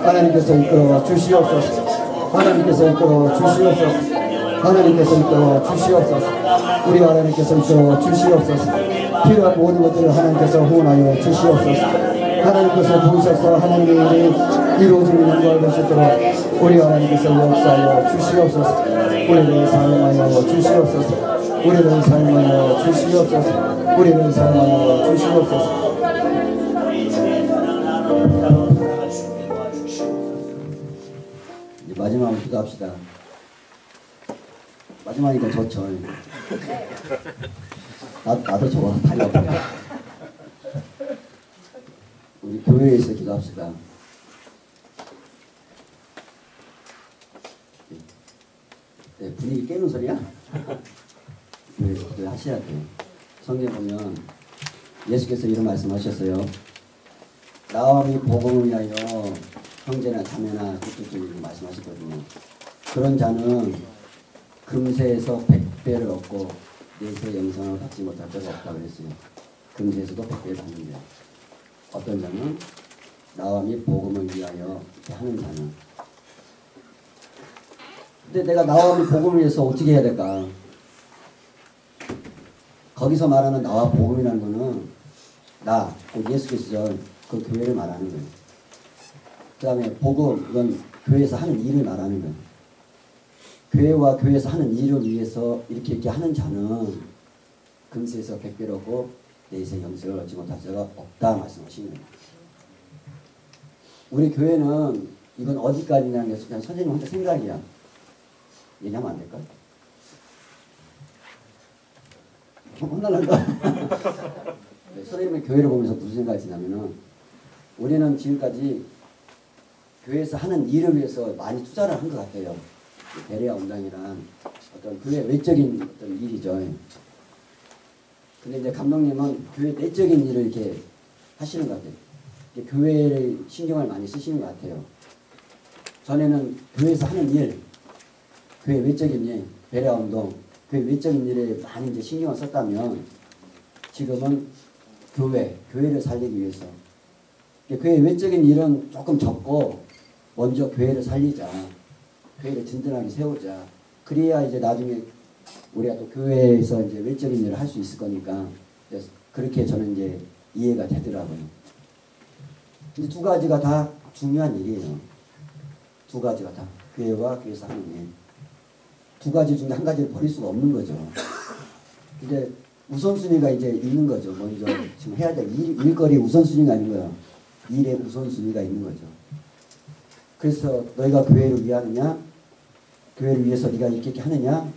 하나님께서 이끌어 주시옵소서. 하나님께서 이끌어 주시옵소서. 하나님께서 이끌어 주시옵소서. 우리 하나님께서 이끌어 주시옵소서. 필요한 모든 것들을 하나님께서 후원하여 주시옵소서. 하나님께서 부으셔서 하나님의 일이 이루어지는 영광을 볼 수 있도록 우리 하나님께서 역사하여 주시옵소서. 우리를 사용하여 주시옵소서. 우리를 사용하여 주시옵소서. 우리를 사용하여 주시옵소서. 이제 마지막으로 기도합시다. 마지막이니까 좋죠. 나도 좋아. 다리 아파. 우리 교회에서 기도합시다. 네, 분위기 깨는 소리야? 교회에서 기도하셔야 돼요. 성경 보면 예수께서 이런 말씀하셨어요. 나와미 복음을 위하여 형제나 자매나 그쪽으로 말씀하셨거든요. 그런 자는 금세에서 100배를 얻고 내세 영생을 받지 못할 자가 없다고 그랬어요. 금세에서도 100배를 받는데 어떤 자는 나와 및 복음을 위하여 하는 자는. 근데 내가 나와 및 복음을 위해서 어떻게 해야 될까? 거기서 말하는 나와 복음이라는 거는 나, 예수께서 그 교회를 말하는 거예요. 그 다음에 복음, 이건 교회에서 하는 일을 말하는 거예요. 교회와 교회에서 하는 일을 위해서 이렇게 하는 자는 금세에서 100배를 얻고 내세 영생을 얻지 못할 자가 없다 말씀하시는 거예요. 우리 교회는 이건 어디까지냐는 게 그냥 선생님 혼자 생각이야. 얘기하면 안 될까? 혼날란다. 선생님의 교회를 보면서 무슨 생각이 드냐면은 우리는 지금까지 교회에서 하는 일을 위해서 많이 투자를 한 것 같아요. 베레아 운동이란 어떤 교회 외적인 어떤 일이죠. 근데 이제 감독님은 교회 내적인 일을 이렇게 하시는 것 같아요. 교회를 신경을 많이 쓰시는 것 같아요. 전에는 교회에서 하는 일, 교회 외적인 일, 베레아 운동, 교회 외적인 일에 많이 이제 신경을 썼다면 지금은 교회를 살리기 위해서 교회 외적인 일은 조금 적고 먼저 교회를 살리자. 교회를 든든하게 세우자. 그래야 이제 나중에 우리가 또 교회에서 이제 외적인 일을 할 수 있을 거니까 그렇게 저는 이제 이해가 되더라고요. 근데 두 가지가 다 중요한 일이에요. 두 가지가 다 교회와 교회에서 하는 일. 두 가지 중에 한 가지를 버릴 수가 없는 거죠. 이제 우선순위가 이제 있는 거죠. 먼저 지금 해야 될 일거리 우선순위가 있는 거예요. 일의 우선순위가 있는 거죠. 그래서 너희가 교회를 위하느냐? 교회를 위해서 네가 이렇게 하느냐?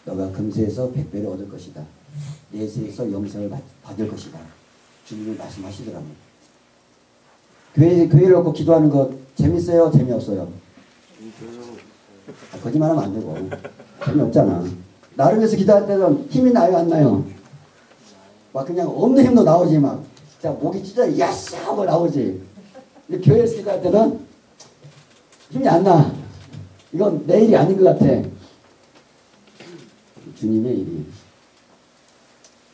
너가 금세에서 100배를 얻을 것이다. 내세에서 영생을 받을 것이다. 주님이 말씀하시더라고요. 교회를 놓고 기도하는 거 재밌어요? 재미없어요? 거짓말하면 안 되고 재미없잖아. 나를 위해서 기도할 때는 힘이 나요? 안 나요? 막 그냥 없는 힘도 나오지 막 자 목이 찢어 야씨 하고 나오지. 근데 교회에서 기도할 때는 힘이 안 나. 이건 내 일이 아닌 것 같아. 주님의 일이.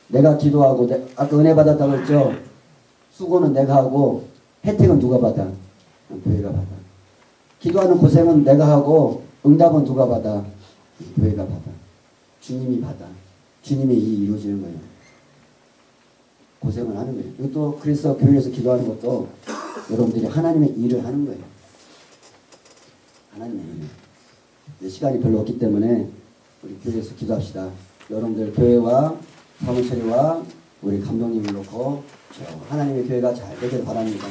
내가 기도하고 아까 은혜 받았다고 했죠. 수고는 내가 하고 혜택은 누가 받아? 교회가 받아. 기도하는 고생은 내가 하고 응답은 누가 받아? 교회가 받아. 주님이 받아. 주님의 일이 이루어지는 거예요. 고생을 하는 거예요. 이것도 그래서 교회에서 기도하는 것도 여러분들이 하나님의 일을 하는 거예요. 하나님의 일. 시간이 별로 없기 때문에 우리 교회에서 기도합시다. 여러분들 교회와 사무처리와 우리 감독님을 놓고 하나님의 교회가 잘 되길 바랍니다.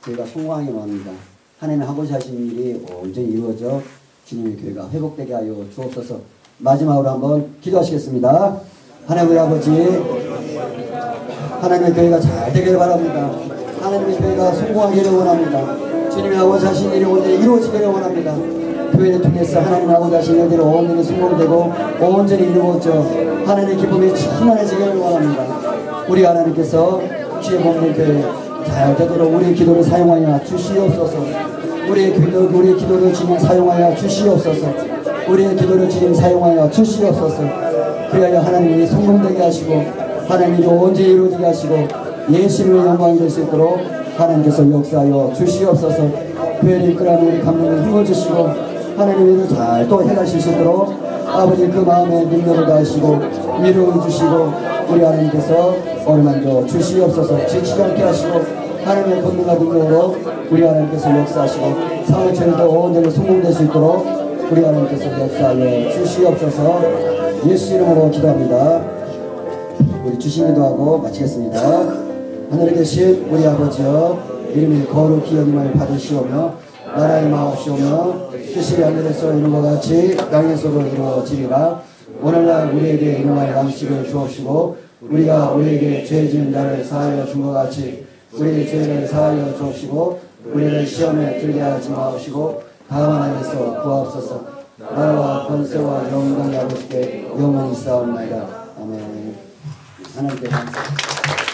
교회가 성공하기 원합니다. 하나님이 하고자 하시는 일이 온전히 이루어져 주님의 교회가 회복되게 하여 주옵소서. 마지막으로 한번 기도하시겠습니다. 하나님의 아버지, 하나님의 교회가 잘 되기를 바랍니다. 하나님의 교회가 성공하기를 원합니다. 주님이 하고자 하신 일이 온전히 이루어지기를 원합니다. 교회를 통해서 하나님 하고자 하신 일들이 온전히 성공되고 온전히 이루어져 하나님의 기쁨이 충만해지기를 원합니다. 우리 하나님께서 주의 몸된 교회 잘 되도록 우리의 기도를 사용하여 주시옵소서. 우리의 기도를 주님 사용하여 주시옵소서. 우리의 기도를 주님 사용하여 주시옵소서. 그리하여 하나님이 성공되게 하시고 하나님이 온전히 이루어지게 하시고 예수님의 영광이 될 수 있도록 하나님께서 역사하여 주시옵소서. 교회를 이끌어가는 우리 감독님 힘을 주시고 하나님의 일을 잘 또 해가실 수 있도록 아버지 그 마음에 능력을 다하시고 위로를 주시고 우리 하나님께서 어루만져 주시옵소서. 지치지 않게 하시고 하나님의 권능과 능력으로 우리 하나님께서 역사하시고 사무처에도 온전히 성공될 수 있도록 우리 하나님께서 역사하여 주시옵소서. 예수 이름으로 기도합니다. 우리 주신 기도하고 마치겠습니다. 하늘에 계신 우리 아버지여, 이름이 거룩히 여김을 받으시오며 나라의 마옵시오며 뜻이 하늘에서 이룬 것 같이 땅에서도 이루어지리라. 오늘날 우리에게 일용할 양식을 주옵시고 우리가 우리에게 죄 지은 자를 사하여 준 것 같이 우리의 죄를 사하여 주옵시고 우리를 시험에 들게 하지 마옵시고 다만 안에서 구하옵소서. 나라와 권세와 영광이 아버지께 영원히 있사옵나이다. 아멘. 하나님께 감사합니다.